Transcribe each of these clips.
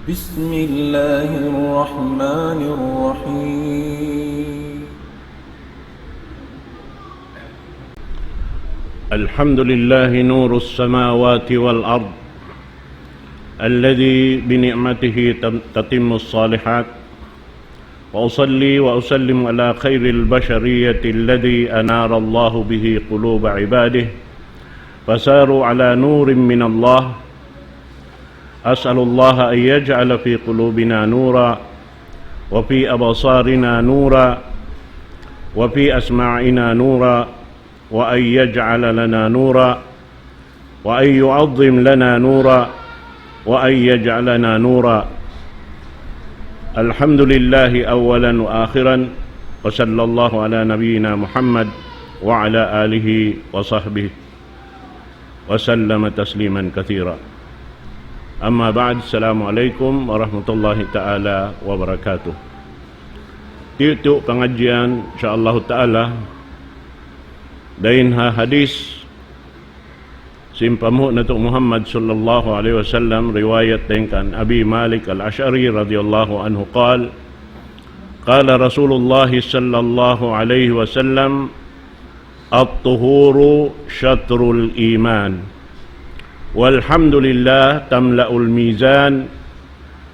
بسم الله الرحمن الرحيم. الحمد لله نور السماوات والأرض الذي بنعمته تتم الصالحات، وأصلي وأسلم على خير البشرية الذي أنار الله به قلوب عباده فساروا على نور من الله. أسأل الله أن يجعل في قلوبنا نورا، وفي أبصارنا نورا، وفي أسماعنا نورا، وأن يجعل لنا نورا، وأن يعظم لنا نورا، وأن يجعلنا نورا. الحمد لله أولا وآخرا، وصلى الله على نبينا محمد وعلى آله وصحبه وسلم تسليما كثيرا. Amma ba'd, Assalamualaikum warahmatullahi ta'ala wabarakatuh. Tiyo pengajian insyaAllah ta'ala dahin hadis simpamu nato Muhammad sallallahu alaihi wasallam, riwayat dengan Abi Malik al-Ash'ari radhiyallahu anhu qala Rasulullah sallallahu alaihi wasallam, at-tuhuru syatrul iman, walhamdulillah tamla'ul mizan,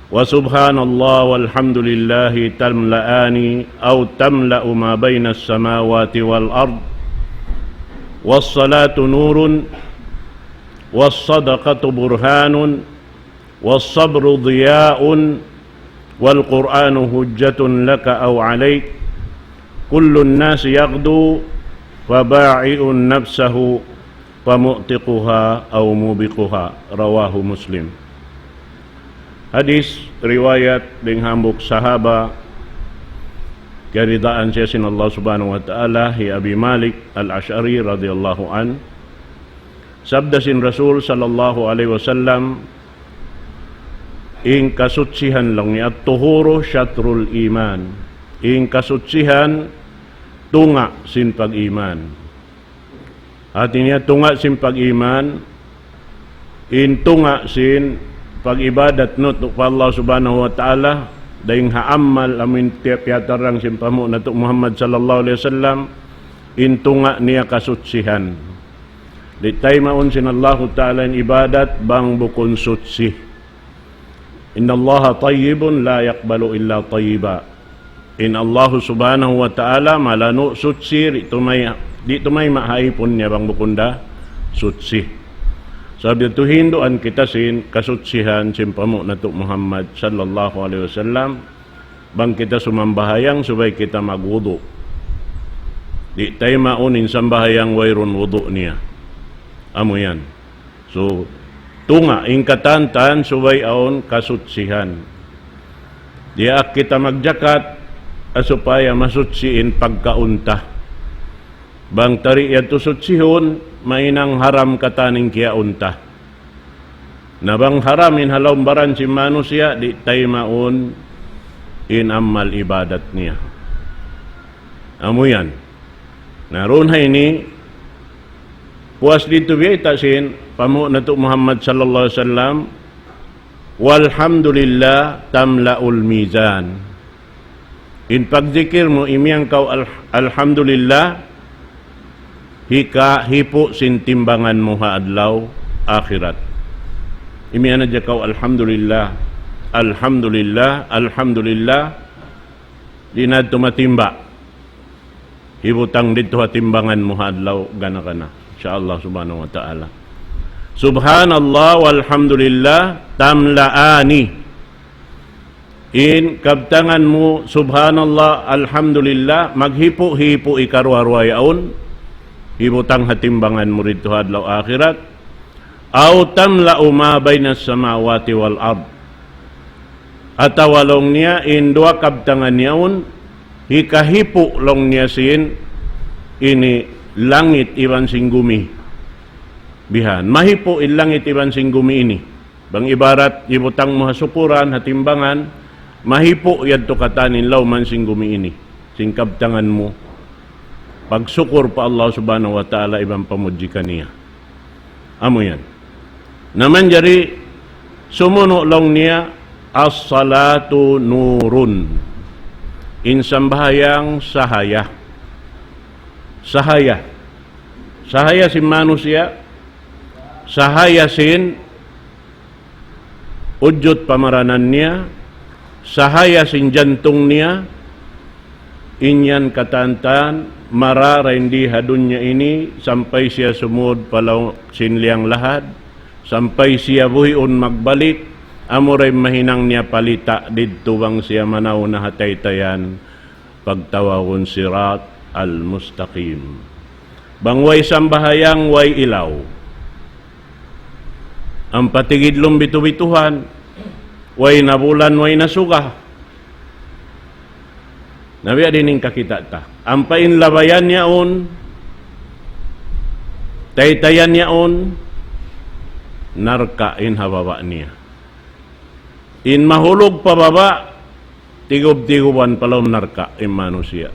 wa subhanallah walhamdulillahi tamla'ani aw tamla'u ma bayna as-samawati wal ard, was-salatu nurun, was-sadaqatu burhanun, was-sabru dhiya'un, wal-qur'anu hujjatun laka aw 'alaik, kullun nasi yaghdu faba'i'un nafsahu famu'tiquha aw mubiquha. Rawahu Muslim. Hadis riwayat ding hambuk sahaba karidaan siya sin Allah subhanahu wa ta'ala, hi Abi Malik al-Ash'ari radhiyallahu an. Sabda sin Rasul sallallahu alaihi wasallam, ing kasutsihan lang ni at-tuhuru syatrul iman, ing kasutsihan tunga sin pag-iman. Artinya tunga sin pag-iman, in tunga sin pag-ibadat no to Allah subhanahu wa ta'ala, daing haamal amin tiyatarang sin pamu na to Muhammad sallallahu alaihi wasallam, in tunga niya kasutsihan. Di tay maun sin Allah ta'ala in ibadat bang bukon sutsi. Inna Allah tayyibun la yaqbalu illa tayyiba. In Allah subhanahu wa ta'ala malano sutsi, di tumay mahaipon niya bang bukunda sutsi. Sabi ito hinduan kita sin kasutsihan simpamu na to Muhammad sallallahu alaihi wasallam, bang kita sumambahayang subay kita magwudu. Di tayo maunin sambahayang wayron wudu niya. Amo yan. So, tunga, ingkatantan subay aon kasutsihan. Diya kita magjakat asupaya masutsiin pagkaunta. Bang tari yato sutsihon, mainang haram kataning kia unta. Na bang haramin halawmbaran si manusia, di tayo maun in amal ibadat niya. Amo yan. Naroon hay ni, puas dito biya itasin, pamu na to Muhammad sallallahu alaihi wasallam, walhamdulillah tamla'ul mizan. In pagzikir mo, imiyang kau alhamdulillah, hika hipo sin timbangan mo haadlaw akhirat. Imiana dya kau alhamdulillah, alhamdulillah, alhamdulillah, di na tumatimba. Hibutang dito timbangan mo haadlaw gana-gana. Insyaallah subhanahu wa ta'ala. Subhanallah walhamdulillah tamlaani. In kabtangan mo subhanallah alhamdulillah, maghipo-hipo ikarwarwayaon, hibutang hatimbangan mo rito hadlaw akhirat, aw tamla'u ma bayna samawati wal ard, atawalong niya in dua kabtangan niyaon, hikahipo long niya sin ini langit iban singgumi bihan, mahipo in langit iban singgumi ini. Bang ibarat hibutang mo hasukuran hatimbangan, mahipo yadto katanin law man singgumi ini, sing kabtangan mo pagsukur pa Allah subhanahu wa ta'ala ibang pamudjikan niya. Amo yan. Naman jari sumuno long niya as-salatu nurun. In sambahayang sahaya. Sahaya. Sahaya sin manusia. Sahaya sin udyot pamaranan niya. Sahaya sin jantung niya. Inyan katantan marara hindi hadun niya ini sampai siya sumud palaw sinliang lahad. Sampai siya buhion magbalik. Amuray mahinang niya palita didto bang siya manaw na hataytayan pagtawawon sirat al-mustaqim. Bangway sambahayang way ilaw. Ang patigidlong bitu-bituhan, way nabulan, way nasuga. Nabiya dining kakita ta. Ang painlabayan niyaon, taytayan niyaon, narkain hababa niya. In mahulog pababa, tigob-tigoban palom narka in manusia.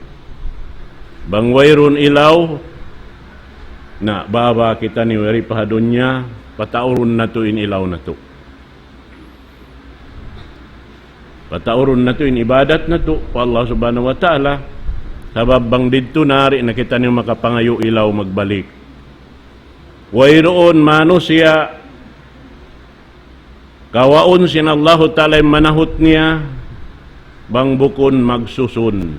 Bangwayron ilaw, na baba kita ni wari pahadon niya, patauron na to in ilaw na to. Patauron na to in ibadat na to, pa Allah subhanahu wa ta'ala, sababang dito nari na kita niyo makapangayo ilaw magbalik. Wayroon manusia, kawaon sin Allah ta'ala manahot niya bang bukon magsusun.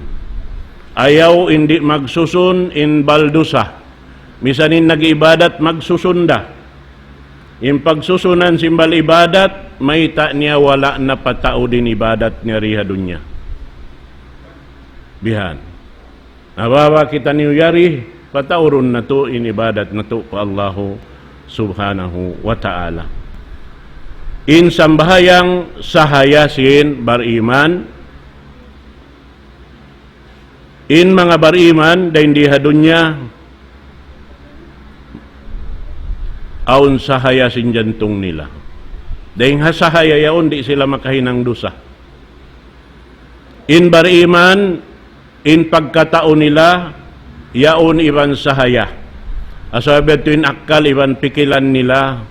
Ayaw hindi magsusun in baldusa. Misanin nag-ibadat magsusunda. In pagsusunan simbal ibadat, may ta niya wala na patao din ibadat niya riha dunya. Bihan. Nabawa kita niyo yari, patauron na to in ibadat na to pa Allahu subhanahu wa ta'ala. In sambahayang sahayasin bariman, in mga bariman dahin di hadunya, aun sahayasin jantong nila. Dahin hasahaya yaon di sila makahinang dusa. In bariman, in pagkatao nila, yaon iban sahaya. Asabi ito in akal iban pikilan nila,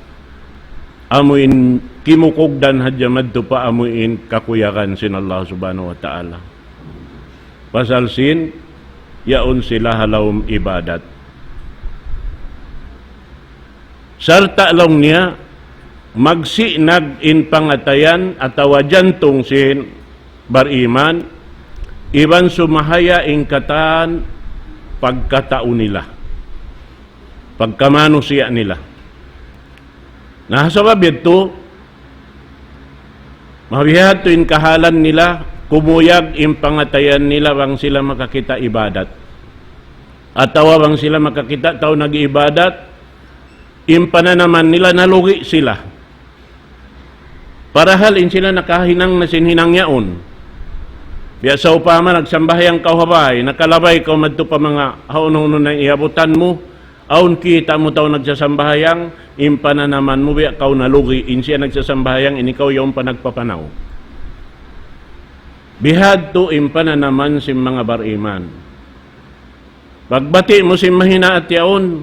amuin kimukogdan hadjamad to pa amuin kakuyakan sin Allah subhanahu wa ta'ala. Pasal sin, yaon sila halawm ibadat. Sarta lang niya, magsinag in pangatayan atawa jantong sin bariman, iban sumahaya in katan pagkatao nila. Pagkamanusia nila. Nahasabab ito, mabihat to in kahalan nila, kumuyag in pangatayan nila bang sila makakita ibadat. At tawa bang sila makakita tao nag-ibadat, in pananaman nila nalugi sila. Parahal in sila nakahinang na sinhinang yaon. Biya sa upama nagsambahayang kauhabay, nakalabay kau madto pa mga haon-haon na iabutan mo, aun kita mo tao nagsasambahayang, impana naman mo biya kau nalugi, in siya nagsasambahayang, in ikaw yung panagpapanaw. Bihad to impana naman si mga bariman. Pagbati mo si mahina at yaon,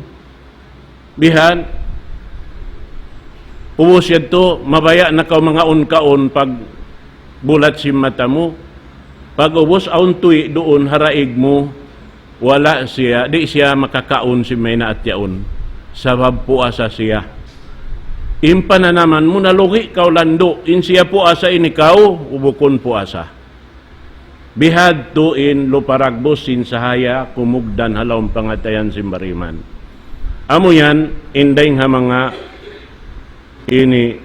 bihad, ubos yan to, mabaya na kau mga unkaon pag bulat si mata mo. Pag ubos aun tuy doon haraig mo, wala siya, di siya makakaon si Mayna at yaon. Sabab po asa siya. Impa na naman mo nalugi kaw lando, in siya po asa in ikaw, ubukon po asa. Bihad to in luparagbos sin sahaya, kumugdan halawang pangatayan sin bariman. Amo yan, inday nga mga ini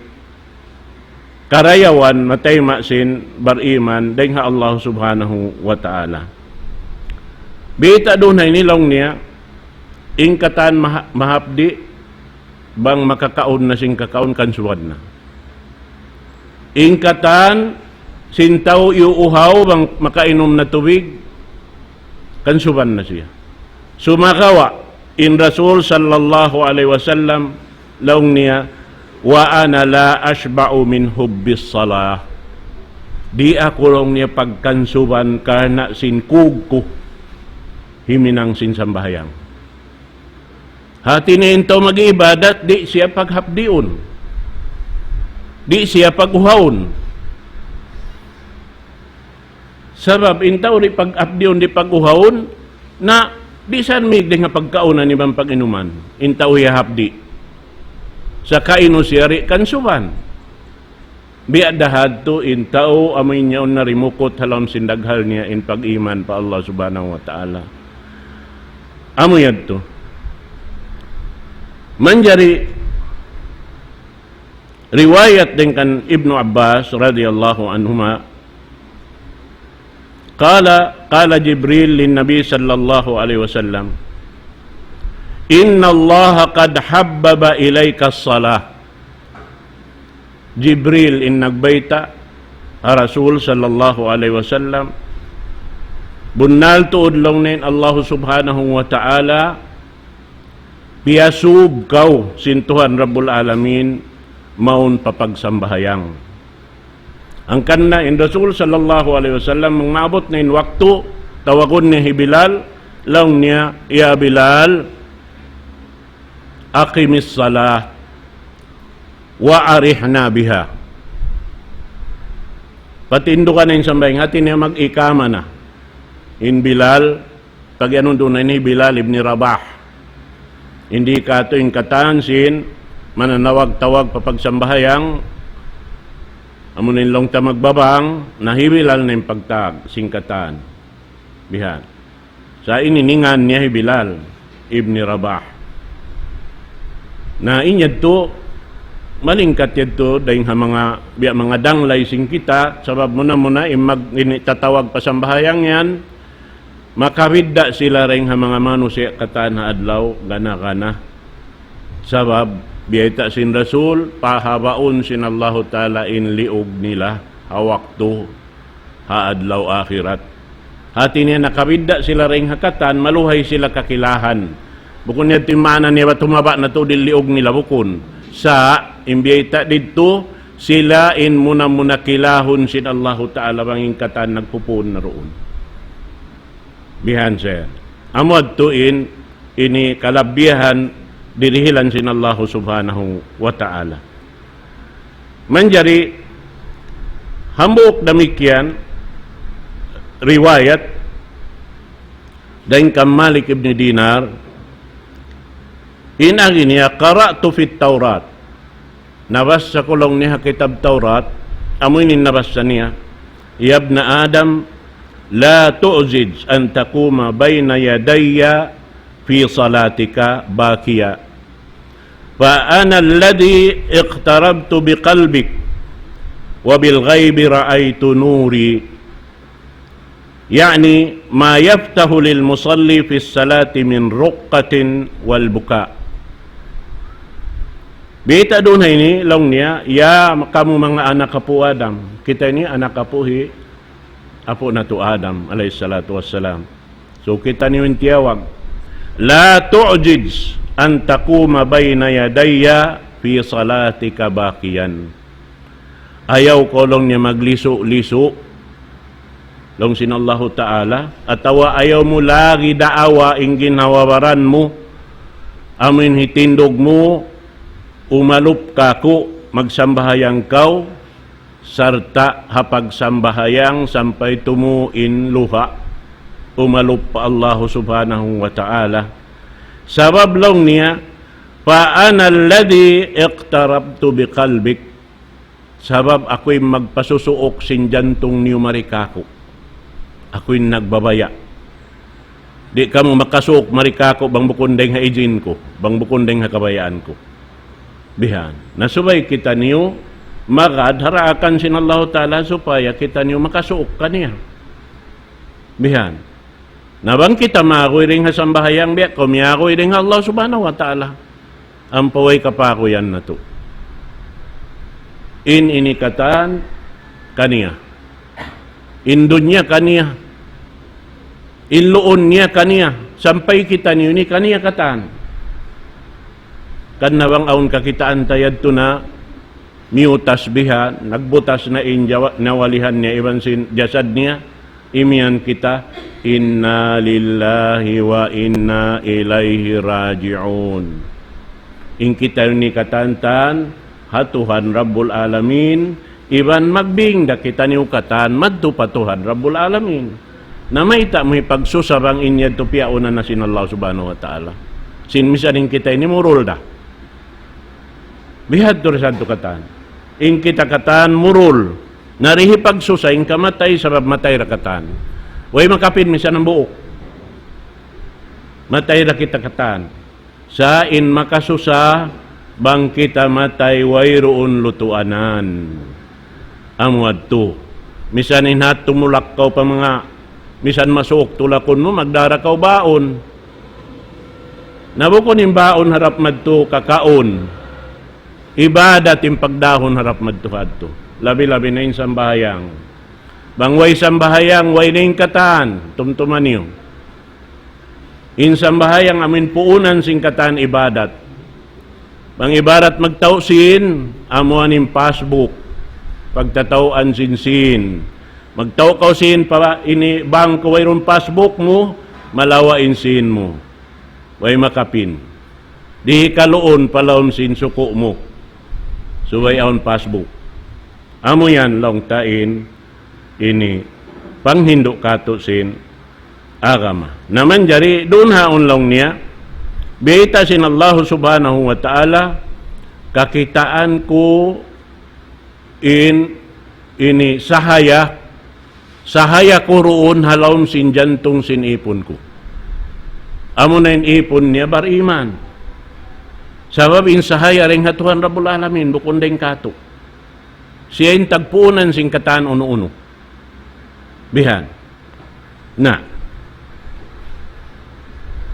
karayawan matay masin bariman, day nga Allah subhanahu wa ta'ala. Bita doon ay nilong niya, ingkatan mahapdi, bang makakaon na sing kakaon kansuwad na. Ingkatan, sintaw iuuhaw, bang makainom na tubig, kansuban na siya. Sumakawa, in Rasul sallallahu alaihi wasallam, laong niya, wa ana la ashba'u min hubbis salah. Di ako lang niya pagkansuban karena sinkug ko himinang sinsambayang. Hati na ito mag-ibadat, di siya paghapdiun. Di siya paghuhaon. Sabab intaw ri pag-abdion di pag-uhawon na di san mig nga pagkauna ni bang pag-inuman. Intaw hapdi. Sa kaino siya ri kansuban. Biadahad to intaw amoy niya na rimukot halon sindaghal niya in pag-iman pa Allah subhanahu wa ta'ala. Amoy to. Manjari riwayat din kan Ibnu Abbas radhiyallahu anhuma قال جبريل للنبي صلى الله عليه وسلم إن الله قد حبب إليك الصلاة جبريل إن نقبيت الرسول صلى الله عليه وسلم بنال تؤدلون الله سبحانه وتعالى بيسوب kau sintuhan Rabbul Alamin maun papagsambahayang. Ang kanna in Rasul sallallahu alaihi wasallam mangabot na in waktu tawagon ni Bilal laung niya ya Bilal aqimis salah wa arihna biha. Patindukan na yung sambayang hati niya mag-ikama na in Bilal pag anong doon na ni Bilal ibn Rabah hindi ka ito yung katansin mananawag-tawag papagsambahayang amunin long ta magbabang, nahibilal na yung pagtag, singkatan. Bihan. Sa ininingan niya Bilal, Ibn Rabah. Na inyad to, malingkat yad to, dahil mga danglay sing kita, sabab muna, tatawag pasambahayang yan, makawidda sila rin mga manusia katan na adlaw, gana-gana. Sabab, biyata sin Rasul, pahabaon sin Allah Ta'ala in liog nila, hawakto, haadlaw akhirat. Hati niya nakabidda sila ring hakatan, maluhay sila kakilahan. Bukun niya timana niya, tumaba na to din liog nila bukun. Sa imbiyata dito, sila in muna kilahon sin Allah Ta'ala banging katan nagpupun na roon. Bihan sir. Amod to ini kalabihan dirihilan sin Allah subhanahu wa ta'ala. Manjari, hambuk demikian, riwayat, dan kam Malik ibn Dinar, inagi niya, qara'tu fit Taurat, nabas sa kulong niya kitab Taurat, amuinin nabas sa niya, yabna Adam, la tu'zij an takuma bayna yadayya fi salatika bakiya. فأنا الذي اقتربت بقلبك وبالغيب رأيت نوري يعني ما يفتح للمصلي في الصلاة من رقة والبكاء. Bita doon ini long niya, ya kamu mga anak kapo Adam. Kita ini anak kapuhi apo na to Adam alayhi salatu wassalam. So kita ni tiyawag la tu'jij an taquma bayna yadayya fi salatika bakiyan. Ayaw ko long niya magliso-liso long sin Allah Ta'ala atawa ayaw mo lagi daawa ing ginawawaran mo amin hitindog mo umalup kako magsambahayang kau sarta hapag sambahayang sampay tumuin luha umalup pa Allah subhanahu wa ta'ala. Sabab lang niya, paana alladhi iqtarabtu biqalbik. Sabab ako'y magpasusuok sin jantong niyo marikako. Ako'y nagbabaya. Di ka mo makasuok marikako bang bukundeng ha ijin ko, bang bukundeng ha kabayaan ko. Bihan. Nasubay kita niyo, magad haraakan sin Allah Ta'ala supaya kita niyo makasuok kaniya. Bihan. Nabang kita maakoy rin hasambahayang biyak, kumiyakoy rin Allah subhanahu wa ta'ala. Ang paway kapako yan na to. In inikatan kaniya. In dunya kaniya. In luon niya kaniya. Sampay kita niyo ni kaniya katan. Kan nabang aun kakitaan tayad to na miutas biha, nagbutas na nawalihan niya iban sin jasad niya. Imian kita inna lillahi wa inna ilaihi raji'un. In kita ni katantan hatuhan Rabbul Alamin Iban magbing dakita niyo katan madto patuhan Rabbul Alamin. Na maita mo pagsusabang inyad to piauna na sin Allah subhanahu wa ta'ala. Sin misaning kita ini murul da. Bihad to resad to katan. In kita katan murul. Narihi pagsusay in kamatay sabab matay rakatan. Way makapin misan ang buok. Matay ra kita katan. Sa in makasusa bang kita matay wayroon lutuanan. Amuad to. Misan inhat tumulak ka pa mga misan masuok tulakon mo magdara ka baon. Nabukon yung baon harap madto kakaon. Ibadat yung pagdahon harap madto hadto. Labi-labi na yung sambahayang. Bangway sambahayang way na yung katan. Tumtuman niyo. In sambahayang amin puunan sing katan ibadat. Bang ibarat magtausin amuan yung passbook. Pagtatauan sinsin. Magtaw ka sin para ini bang ko wayron passbook mo, malawa insin mo. Way makapin. Di kaluon palawon sin suko mo. Suway aon passbook. Amo yan long tain ini panghindo kato sin agama. Naman jari doon haon long niya. Bita sin Allah subhanahu wa ta'ala kakitaan ko ini sahaya ko roon halawon sin jantong sin ipon ko. Amo na in ipon niya bariman. Sabab in sahaya ring hatuhan Rabbul Alamin bukon deng kato. Siya in tagpunan sin katan uno-uno. Bihan. Na.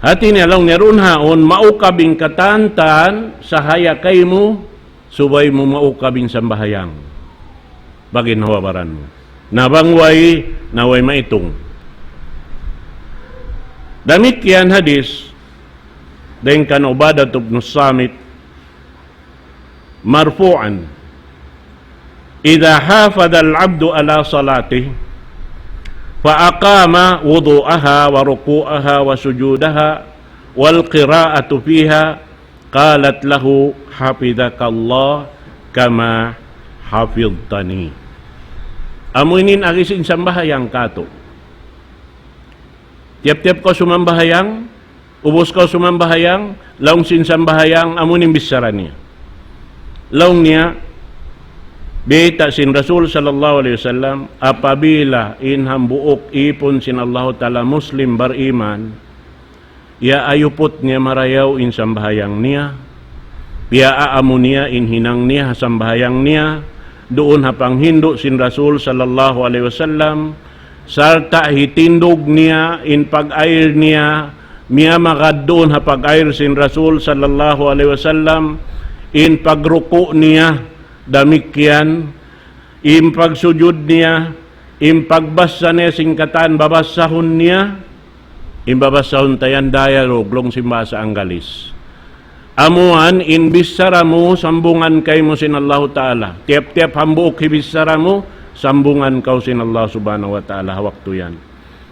Hati niya lang niyaroon haon maukabing katantan sahaya kay mo subay mo maukabing sambahayang. Bagin hawabaran mo. Nabangway, naway maitong. Damit kian hadis, dahil kan Ubadah ibn Samit, marfu'an, idha hafadha al-abdu ala salatih, fa'aqama wudu'aha wa ruku'aha wa sujudaha, wal qira'atu fiha, qalat lahu hafidhakallah kama hafidhtani. Amuinin agisin sambahayang kato. Tiap-tiap ko sumambahayang, ubos ko sumambahayang, laong sin sambahayang, amunin bisaran niya. Laong niya, bita sin Rasul sallallahu alaihi wasallam, apabila inhambuok ipon sin Allah ta'ala muslim bariman, ya ayupot niya marayaw in sambahayang niya, ya aamu niya in hinang niya sambahayang niya, doon hapang hindo sin Rasul sallallahu alaihi wasallam sarta hitindog niya in pag-air niya miya magad doon hapag-air sin Rasul sallallahu alaihi wasallam in pagruko niya damikyan in pagsujud niya in pagbasa niya singkatan babasahon niya in babasahon tayan dialog long simbasa anggalis. Amuan in bisara mo sambungan kay mo sin Allah Ta'ala. Tiap-tiap hambuok hibisara mo sambungan kau sin Allah Subhanahu wa Ta'ala waktu yan.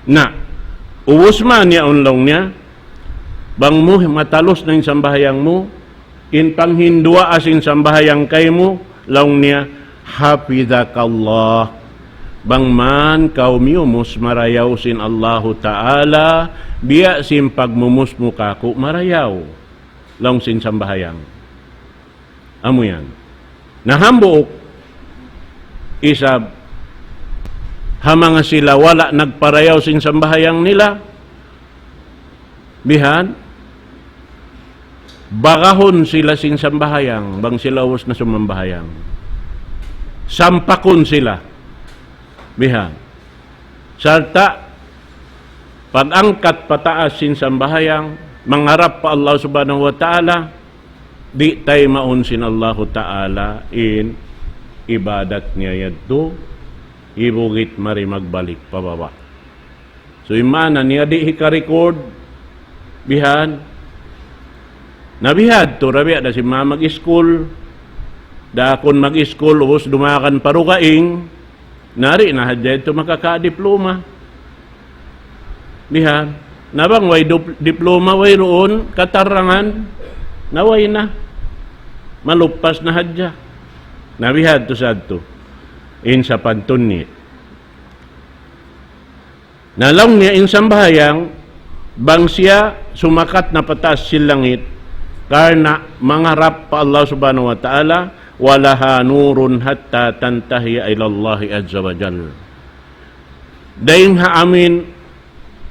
Na uwos man niya unlong niya bang mo matalos na yung sambahayang mo in panghindua asin sambahayang kay mo laong niya hafidhakallah bang man kau miumus marayaw sin Allah Ta'ala biya sin pagmumus mo kako marayaw laong sin sambahayang. Amo yan. Nahambuok, isab, hamanga sila wala nagparayaw sin sambahayang nila, bihan, bagahon sila sin sambahayang, bang sila was na sumambahayang. Sampakon sila, bihan. Sarta, pag-angkat pataas sin sambahayang, mangharap pa Allah subhanahu wa ta'ala, di tayo maunsin Allah ta'ala in ibadat niya yadto, ibugit mari magbalik pababa. So imana niya di hika-record, bihan, nabihad to, rabi, da si mag-school, da akon mag-school, ubos dumakan parukaing, nari na hadya ito makaka-diploma. Bihan, nabang way diploma way roon, katarangan, naway na. Malupas na hadya. Nabihad to sad to. in sa pantun niya. Nalaw niya in sambahayang bang siya sumakat na pataas silangit karena mangarap pa Allah subhanahu wa ta'ala walaha nurun hatta tantahi ilallahi azza wa jal. Dahil ha amin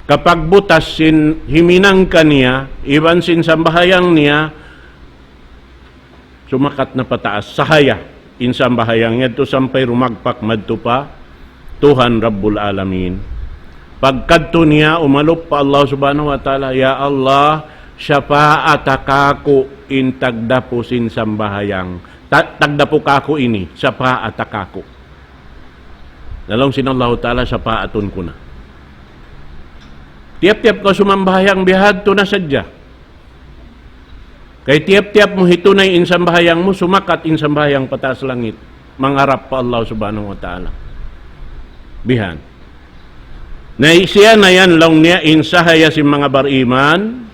kapag butas sin himinang kaniya iban sin sambahayang niya sumakat na pataas sahaya in sambahayang yadto sampay rumagpak madto pa Tuhan Rabbul Alamin. Pagkadto niya umalup pa Allah subhanahu wa ta'ala, ya Allah syafa'ataka in tagdapo sin sambahayang tagdapo kako ini syafa'ataka. Nalong sin Allah ta'ala syafa'atun ko na. Tiap-tiap ka sumambahayang bihad to na sadya. Kay tiap-tiap mo hitunay in sambahayang mo sumakat in sambahayang pataas langit. Mangarap pa Allah subhanahu wa ta'ala. Bihan. Na siya na yan lang niya insahaya si mga bariman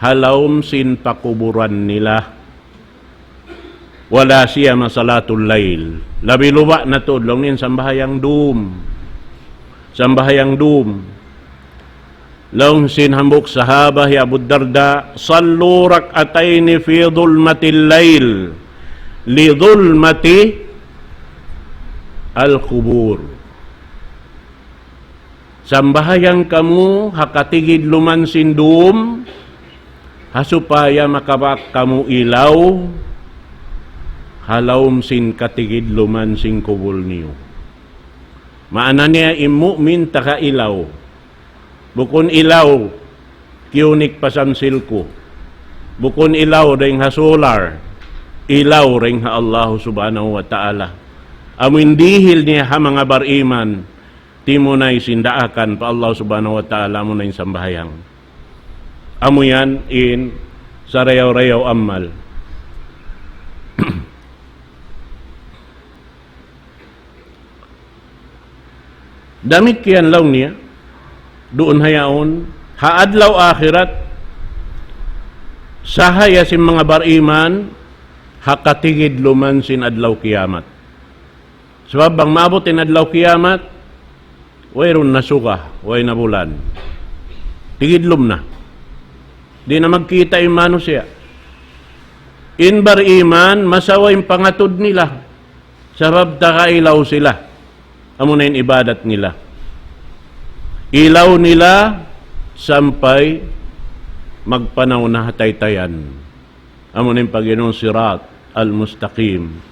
halawm sin pakuburan nila wala siya masalatul layl labi luwa na to lang niyan sambahayang dum lang sin hambuk sahaba ya Abu Darda sallu rak'ataini fi dhulmatil layl li dhulmati al-qubur. Sambahayang kamu hakatigid luman sindum hasupaya makabak kamu ilaw halawm sin katigid luman sin kubul niyo. Maana niya imu'min taka ilaw. Bukon ilaw kiyunik pasamsil ko. Bukon ilaw ring ha solar. Ilaw ring ha Allah subhanahu wa ta'ala. Amin dihil niya ha mga bariman timo na isindaakan pa Allah subhanahu wa ta'ala mo na yung sambahayang. Amo yan in sa rayaw-rayaw amal. Damit kiyan law niya, doon hayaon, haadlaw akhirat, sahaya sin mga bariman, hakatigid luman sin adlaw kiyamat. Sebab bang maabot in adlaw kiyamat, wayron nasuka, way na bulan. Tigidlom na. Di na magkita imano siya. In bariman, masawa yung pangatod nila. Sabab takailaw sila. Amo na yung ibadat nila. Ilaw nila, sampay, magpanaw na hataytayan. Amo na yung Panginoong Sirat al-Mustaqim.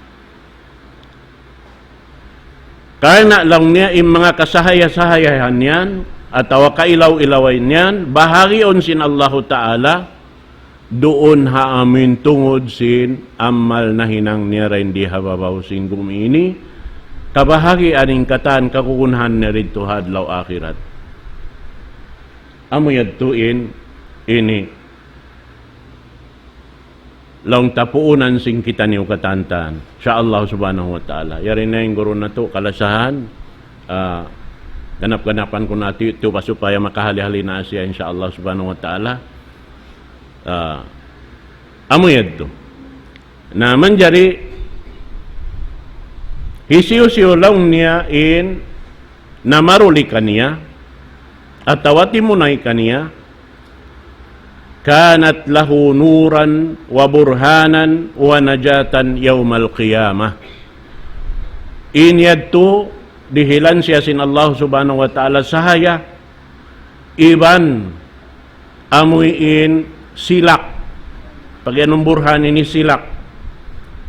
Karena lang niya yung mga kasahaya-sahayahan niyan at kailaw-ilaway niyan, bahagion sin Allah Ta'ala, doon ha amin tungod sin amal na hinang niya rin di hababaw sin gumini, kabahagi aning katan kakukunhan na rin to hadlaw akhirat. Amo yadtuin ini long tapuunan sing kita niyo katantan sa Allah subhanahu wa ta'ala. Yari na yung guru na to, kalasahan, ganap-ganapan ko na ito pasupaya makahali-hali na siya insya Allah subhanahu wa ta'ala. Amuyad to. Na manjari, hisiyo-siyo lang niya in namaruli kaniya at tawati mo na kaniya kanat lahu nuran wa burhanan wa najatan yawmal qiyamah. Inyadto dihilan siya sin Allah subhanahu wa ta'ala sahaya iban amuin silak pag anong burhan ini silak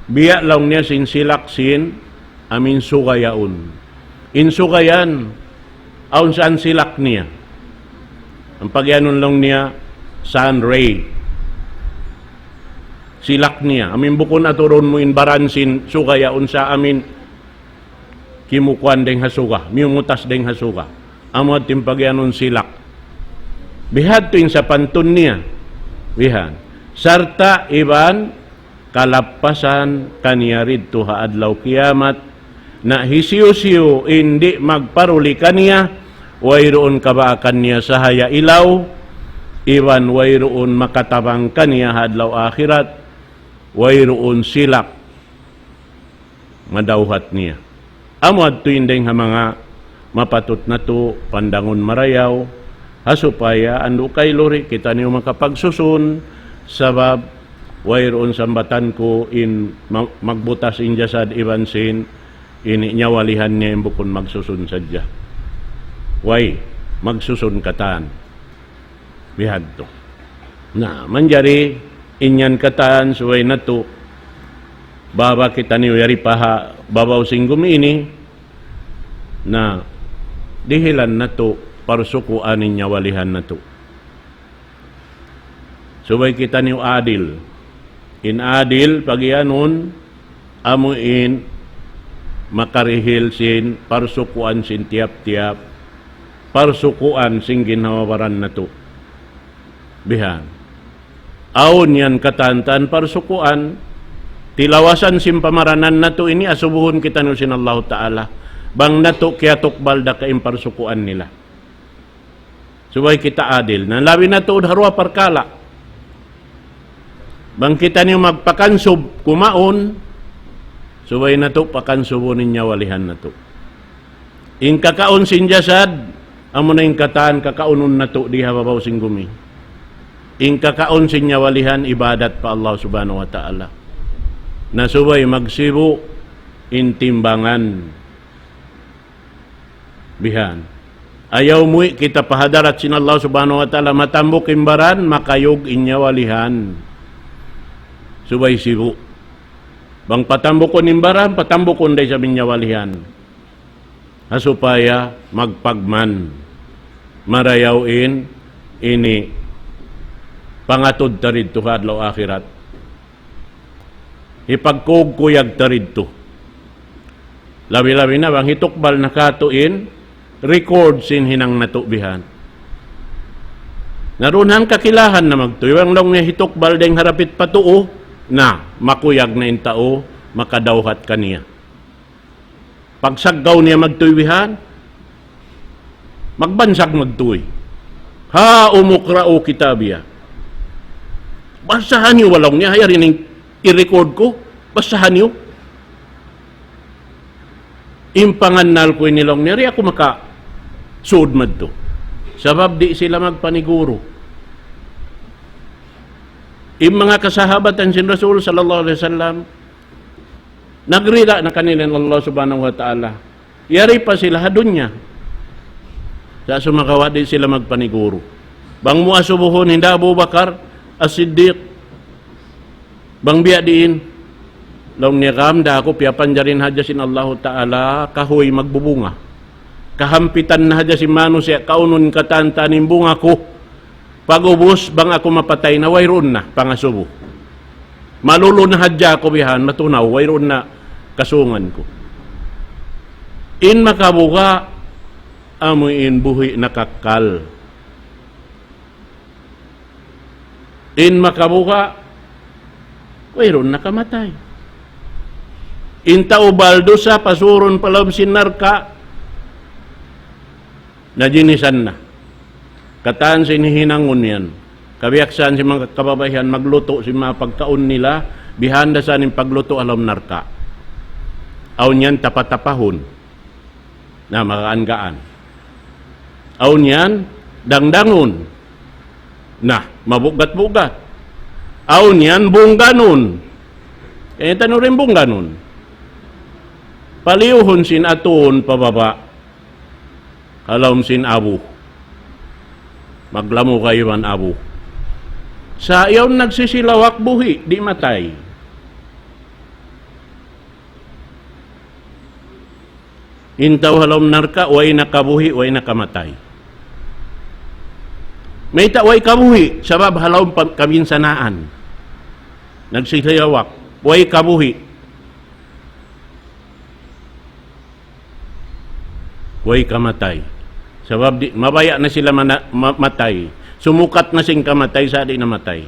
biya lang niya sin silak sin amin sugayaun in sugayan aun saan silak niya ang pagyanon lang niya sun ray silak niya amin bukon aturon mo in baransin sugaya unsa amin kimukuan deng hasuga miumutas deng hasuga amot timpagyanon silak bihad to sa pantun niya bihan sarta iban kalapasan kaniya ridto haadlaw kiyamat na hisiyo-siyo hindi magparuli kaniya wayroon kabaakan niya sahaya ilaw iwan wayroon makatabang kaniya hadlaw akhirat wayroon silak madawhat niya Amo adto indeng nga mga mapatot na to, pandangon marayaw, hasupaya, ando kay lori, kita niyo makapagsusun, sabab, wayroon sambatan ko in magbutas inja sad ibansin, ini nyawalihan niya yung bukon magsusun sadya. Way, magsusun katan. Bihad to. Na, manjari, inyan katan, suway na to, baba kita niyo yari paha, babaw singgum ini, na dihilan na to, parsukuan niya walihan na to. Suway kita niyo adil. In adil, pagyanon, amuin, makarihil sin, parsukuan sin tiap-tiap, parsukuan sin ginawaran na to. Bihan. Aon yan katantan, parsukuan, tilawasan sin pamaranan na to, ini asubuhon kita no sin Allah Ta'ala. Bang na to, kaya tukbalda ka parsukuan nila. Subay kita adil. Nalawi na to, harwa parkala. Bang kita niyo magpakansob, kumaon, subay na to, pakansobo ninya walihan na to. In kakaon sin jasad, amo na yung kataan, kakaunon na to, di hababaw sing gumi. In kakaon sin niya walihan, ibadat pa Allah subhanahu wa ta'ala. Na subay magsibo, in timbangan. Bihan. Ayaw mu'i kita pahadarat sin Allah subhanahu wa ta'ala, matambok imbaran, makayog inya walihan. Subay sibu. Bang patambukon imbaran, patambukon day sa binyawalihan. Hasupaya magpagman. Marayawin, ini pangatod tarid to hadlaw akhirat. Ipagkugkuyag tarid to. Labi-labi na, bang hitukbal na katuin, record sin hinang natubihan. Narunhan kakilahan na magtuyang long niya hitukbal deng harapit patuo, na makuyag na intao, makadawhat kaniya. Pagsaggaw niya magtuywihan, magbansag magtuy. Ha umukrao kitabya. Basahan niyo walong niya, hayarin i-record ko, basahan niyo. Impangannal ko inilong niya, ri ako maka-sudmad to. Sabab di sila magpaniguro. Yung mga kasahabatan sin Rasul sallallahu alaihi wasallam, nagrida na kanila ng Allah subhanahu wa ta'ala. Yari pa sila hadun niya. Sa sumakawa din sila magpaniguro. Bang muasubuhon, hindi Abu Bakar, as-Siddiq, bang biya diin, long niyakam, da ako, piyapan jarin hadya sin Allah ta'ala, kahoy magbubunga. Kahampitan na hadya si Manu siya, kaunon katantanin bunga ko. Pag-ubos, bang ako mapatay na, wayroon na, pangasubo. Malulo na hadya ko bihan, matunaw, wayroon na kasungan ko. In makabuka, amuin buhi nakakal. In makabuka, wayroon na kamatay. In taubaldo sa pasuron palab sinarka, na jinisan na. Kataan sa inihinangon yan. Kabiyaksan si mga kababayan, magluto si mga pagkaon nila, bihanda sa ning pagluto alam narka. Aun yan tapatapahon na makaangaan. Aun yan dangdangon na mabugat-bugat. Aun yan bungganon. Kaya tanong rin bungganon. Paliuhon sin aton pababa. Kalawm sin abu. Maglamo kayo man abo. Sa iyon nagsisilawak buhi, di matay. Intaw halom narka, way nakabuhi, way nakamatay. May way kabuhi, sabab halom kaminsanaan. Nagsisilawak, way kabuhi. Way kamatay. Sabab di, mabaya na sila matay. Sumukat na sing kamatay sa di namatay.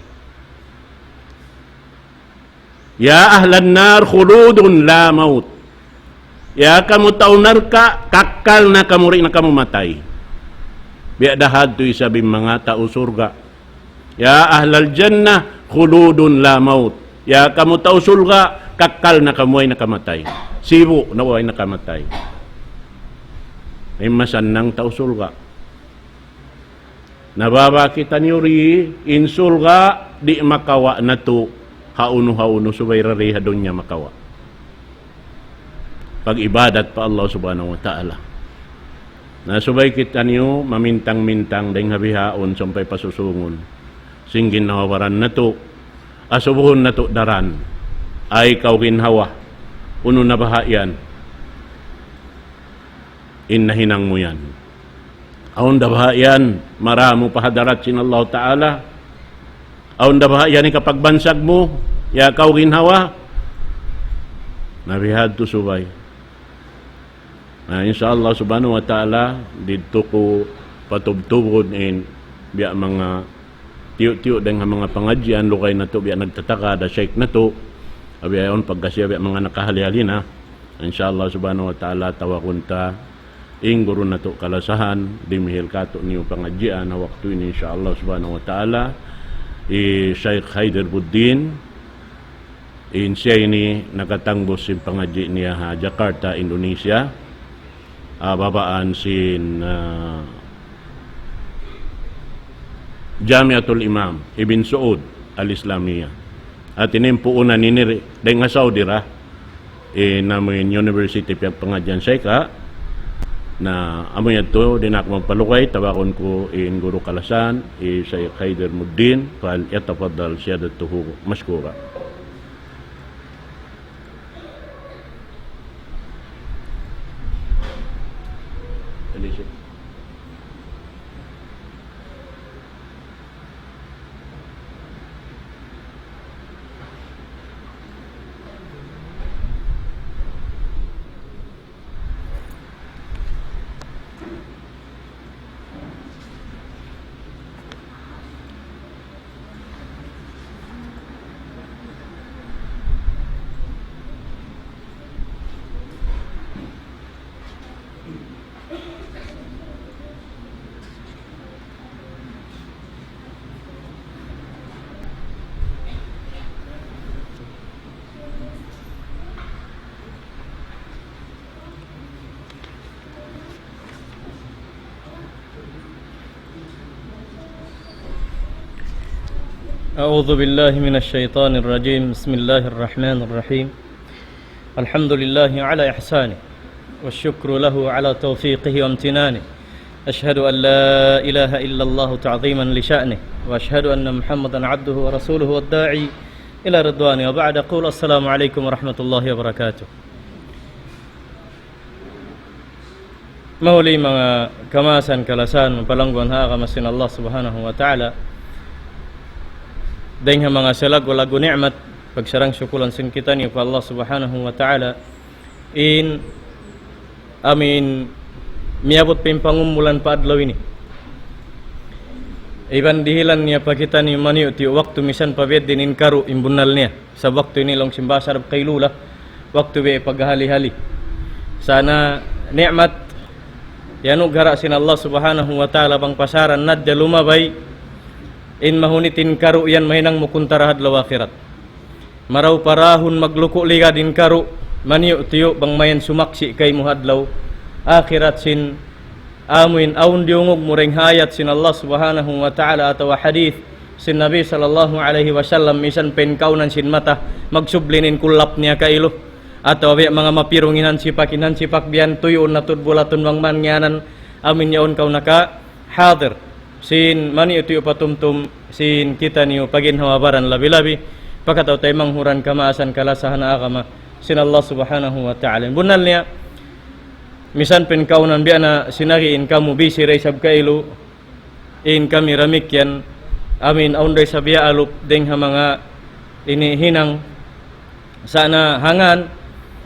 Ya ahlan nar khuludun la maut. Ya kamu taunar ka, kakal na kamuri na kamu matay. Biya dahad tu isabing mga tao surga. Ya ahlal jannah khuludun la maut. Ya kamu tausul ka, kakal na kamu ay nakamatay. Sibo na ay nakamatay. Ay masan nang tausul ka. Nababa kita niyuri, insul ka, di makawa na to, hauno-hauno subay rariha doon niya makawa. Pag-ibadat pa Allah subhanahu wa ta'ala. Na subay kita niyo, mamintang-mintang, dahil habihaon, sampay pasusungon. Singgin nawawaran na to, asubuhon na to daran, ay kauginhawa, uno na bahayan, innahinang mo yan. Aun da bahayan, maramo pahadarat sin Allah Ta'ala. Aun da bahayan, kapagbansag mo, ya kauginhawa, nabihad to subay. Insyaallah subhanahu wa ta'ala, dito ko patubtubod in biya mga tiyo-tiyo dengan mga pangadyan, lukay na to, biya nagtataka, da sheikh na to, abiyayon pagkasya biya mga nakahali-hali na. Insyaallah subhanahu wa ta'ala, tawakunta, guru na to kalasahan, dimihil kato niyo pangadyan na waktu ini insyaallah subhanahu wa ta'ala, Sheikh Haider Buddin, siya ini nakatangbos sin pangadyi niya ha, Jakarta, Indonesia, babaan sin Jamiatul Imam Ibn Saud Al-Islamiyah. At inimpuunan nini dahil nga Saudi ra namin University pangadyan Sheikh na amoy ito din ako magpalukay, tabakon ko in Guru Kalasan Sheikh Haider Muddin fal yatafaddal siyadatuhu mashkura. أعوذ بالله من الشيطان الرجيم بسم الله الرحمن الرحيم الحمد لله على إحسانه والشكر له على توفيقه وامتنانه أشهد أن لا إله إلا الله تعظيما لشأنه وأشهد أن محمدا عبده ورسوله والداعي إلى رضوانه وبعد أقول السلام عليكم ورحمة الله وبركاته. Mauli mga kamasan kalasan palangguan ha kamasin Allah subhanahu wa ta'ala dengan mga lagu nikmat pagsarang syukuran sin kita ni kepada Allah subhanahu wa ta'ala in amin miabot pimpangumulan pa adlaw ini iban dihilan niya pa kita ni maniu ti waktu misan pabed din karu imbunal niya sa waktu ini long simbasar kailula waktu be paghali-hali sana nikmat yanu gara sin Allah subhanahu wa ta'ala bang pasaran nadya lumabay in mahunitin karu yan mahinang mukuntarahad law akhirat maraw parahun magluko liga din karu maniyo tiyo bang mayan sumaksi kay muhadlaw akhirat sin amuin aun diungog mureng hayat sin Allah subhanahu wa ta'ala atau hadith sin Nabi sallallahu alaihi wasallam misan penkaunan sin mata magsublinin kulap niya kailo atau mga mapirunginan sipakinan sipak biyan tuyun natud bulatun bang mangyanan amin yaon kau naka hadir sin mani itu patumtum sin kita niyo paginhawabaran labi-labi pakataw tayo manghuran kamaasan kalasahan agama sin Allah subhanahu wa ta'ala bunal niya misan penkaunan biana sinariin kamu bisi ray sab kailu in kami ramikyan amin aunday sabia alup deng ha mga inihinang sana hangan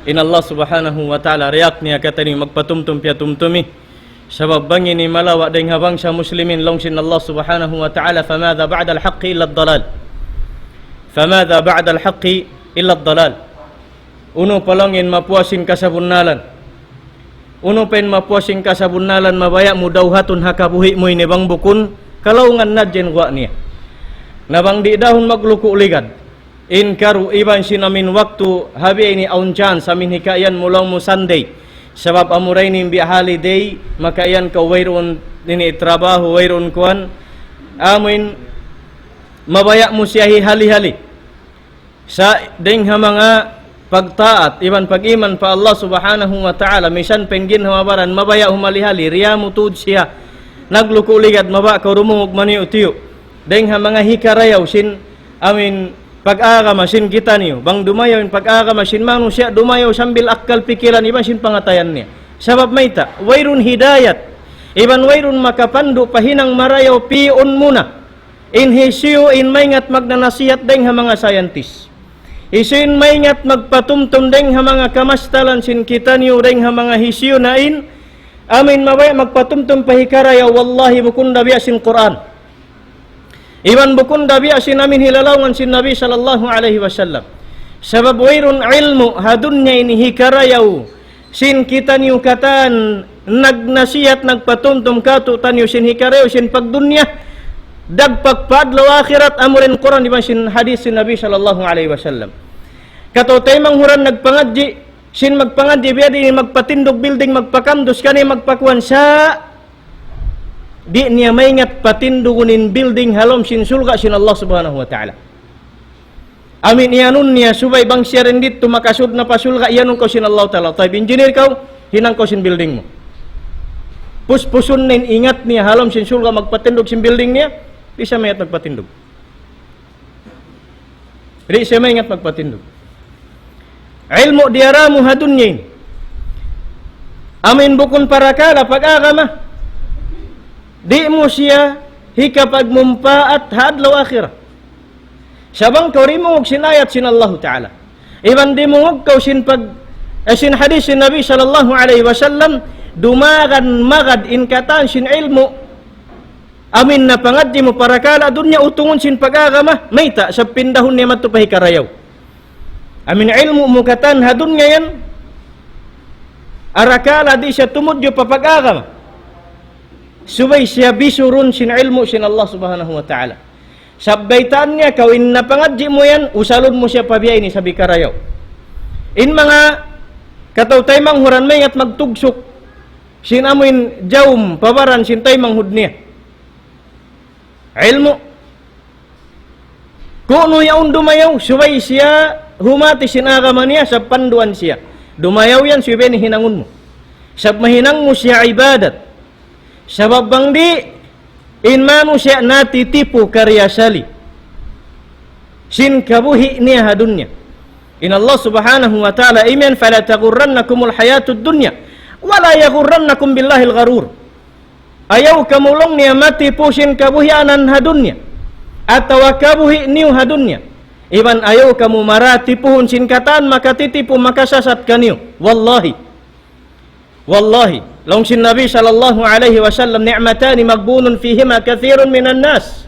in Allah subhanahu wa ta'ala riyak niya katani magpatumtum piatumtumi sebab bang ini malawa deng habang sa muslimin longsin Allah subhanahu wa ta'ala famadha ba'da al-haqqi illa ad-dalal famadha ba'da al-haqqi illa ad-dalal uno palangin mapuasin kasabunnalan uno pen mapuasin kasabunnalan mabaya mudauhatun hakabuhi mo ini bang bukun kalaungan nadjen wa niya nabang di dahon magluko ligad inkaru iban sinamin waktu habi ini aunjan sa min hikayan mulang mo Sunday sabab amuray ni bi holiday makayan ka wayron nini trabaho wayron kuan amin mabaya mo siya hali-hali sa ding mga pagtaat iban pag-iman pa Allah subhanahu wa ta'ala misan penggin hamabaran mabaya humali-hali riya mo tud siya naglukuligad maba ka rumungog mani utiyo ding mga hikarayaw sin amin pag-agama sin kita niyo bang dumayaw in pag-agama sin manu siya dumayaw sambil akal pikiran iban sin pangatayan niya sabab mayta wayrun hidayat iban wayrun makapandu pahinang marayaw pion muna in hisiyo in mayngat magnanasiyat deng ha mga scientist isin mayngat magpatumtum deng ha mga kamastalan sin kita niyo deng ha mga hisiyo na in amin mabaya magpatumtum pahikarayaw wallahi bukunda biya sin Quran iban bukunda biya sin amin hilalawngan sin Nabi sallallahu alaihi wasallam sabab wayrun ilmu hadunya ini hikarayaw sin kita niyo katan nagnasiyat nagpatumtum katu tanyo sin hikarayaw sin pagdunya dagpagpadlaw akhirat amurin Quran iban sin hadis sin Nabi sallallahu alaihi wasallam kato tay manghuran nagpangadji sin magpangadji biya di magpatindog building magpakandos kani magpakuan sa di niya mayngat patindugunin building halom sin sulga sin Allah subhanahu wa ta'ala amin iyanun niya subay bang siya rin dito makasud na pasulga iyanun ko sin Allah ta'ala type engineer kau hinang ko sin building mo puspusun nin ingat niya halom sin sulga magpatindog sin building niya di siya mayat magpatindog di siya mayngat magpatindog ilmu diaramu hadunyin amin bukun parakala pag-agama di mo siya hikapag mumpaat hadlaw akhirah sabang kau rimungog sin ayat sin Allah Ta'ala iban di mungog kau sin sin hadis sin Nabi sallallahu alaihi wasallam dumagan magad in katan sin ilmu amin na pangadji mo parakala dunya utungon sin pag-agama mayta sa pindahon niya matupahikarayaw amin ilmu mo katan hadunya yan arakala di siya tumudyo papag-agama subay siya bisurun sin ilmu sin Allah subhanahu wa ta'ala sabbaitan niya kawin na pangadji mo yan usalon mo siya pabiyay ni sabi karayaw in mga katawtay manghuran may at magtugsok sin amuin jawm pabaran sin tay manghud niya ilmu kuno yaon dumayaw subay siya humati sin agama niya sa panduan siya dumayaw yan subay ni hinangun mo sab mahinang mo siya ibadat sabab bang di in manusia natitipu karya sali sin kabuhi niya hadunya in Allah subhanahu wa ta'ala iman fala taghurrannakumul hayatud dunya wala yaghurrannakum billahil gharur ayaw kamulong niya matipu sin kabuhi anan hadunya atau kabuhi niyo hadunya iban ayaw kamu maratipuhun sin kataan makatitipu makasasat kaniyo wallahi long sin Nabi sallallahu alaihi wasallam ni'matani magbunun fihima kathirun minan nas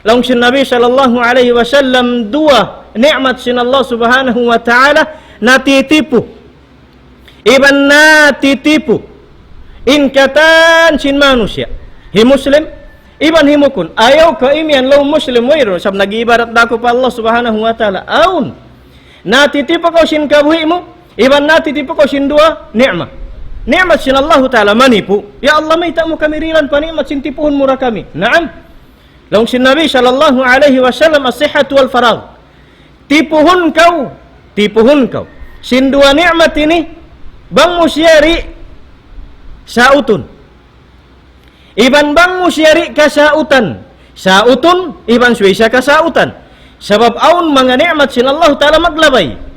long sin Nabi sallallahu alaihi wasallam dua nikmat sin Allah subhanahu wa ta'ala natitipu iban natitipu in katan sin manusia hi muslim iban himukun ayaw ka imian law muslim wayro sab nagibarat dako pa Allah subhanahu wa ta'ala aun natitipu ko sin kabuhi mo iban natitipu ko sin dua nikmat nikmat sin Allah Ta'ala manipu ya Allah may mo kami rilan pa nikmat sin tipuhon mura kami naam long sin Nabi sallallahu alaihi wasallam as-sihhat wal faragh tipuhon kau sin dua nikmat ini bang musyari sautun iban bang musyari kasautan sautun iban suisa kasautan sabab aun mga nikmat sin Allah Ta'ala maglabay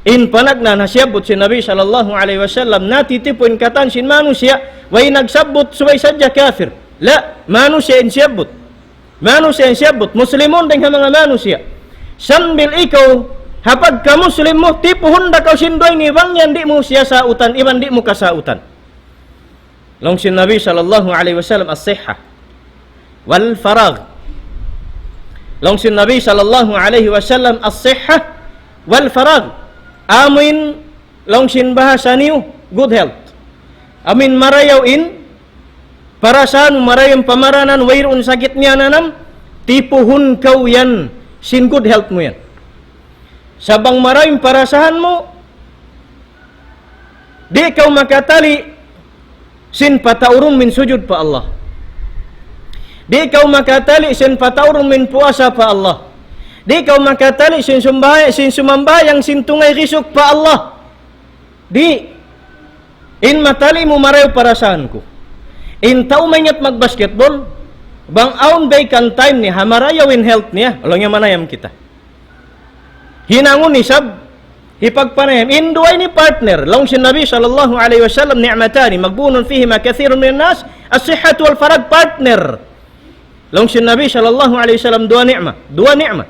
in panagna nasyabot si Nabi sallallahu alaihi wasallam natitipon katan sin manusia way nagsabot suway sadya kafir la manusia in syabot muslimon deng mga manusia sambil ikaw hapag ka muslim mo tipuhon da kaw sin doy ni bangyan di mo siya sautan iban di mo kasautan long sin Nabi sallallahu alaihi wasallam as-sihha wal faragh long sin Nabi sallallahu alaihi wasallam as-sihha wal faragh amin long sin bahasa niyo good health amin marayaw in para saan marayang pamaranan wayroon sakit niya nanam tipuhun kau yan sin good health mo yan sabang maraming parasahan mo, di kau makatali sin pataurun min sujud pa Allah. Di kau makatali sin pataurun min puasa pa Allah. Di kau makatali sin sumambayang sin tungay risuk pa Allah. Di in matali mo marayo parasahan ko. In tao mayat magbasketball, bang aun vacant time ni hamarayaw in health niya. Alam niya manayam kita. Hinangon ni sab, ipagpanayam. Induay ni partner. Long si Nabi sallallahu alaihi wasallam ni'matani magbunun fihi ma kathirun min nas as-sihhat wal farag partner. Long si Nabi sallallahu alaihi wasallam dua ni'ma.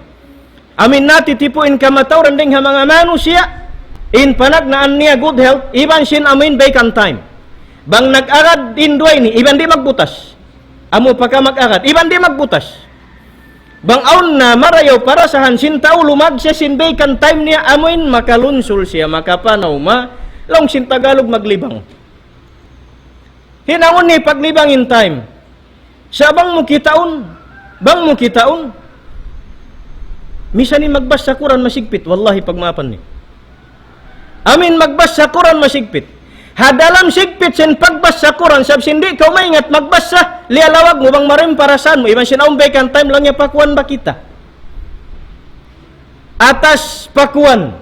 Amin nati tipuin kamataw randing ha mga manusia in panag naan niya good health iban sin amin vacant time. Bang nag-arad induay ni iban di magbutas. Amo pa ka mag-arad iban di magbutas. Bang aun na marayaw para sa hansin tao lumag siya sin vacant time niya amoin makalunsul siya makapanaw ma long sin Tagalog maglibang. Hinangon ni paglibang in time. Sa bang mo kitaon misa ni magbas sa Quran masigpit wallahi pagmapan ni. Amin magbas sa Quran masigpit. Hadalam sigpit sin pagbas sa Quran sab sindi kau maingat magbas sa lialawag mo bang marim parasan mo iban sinaum vacant time lang niya pakuan ba kita. Atas pakuan.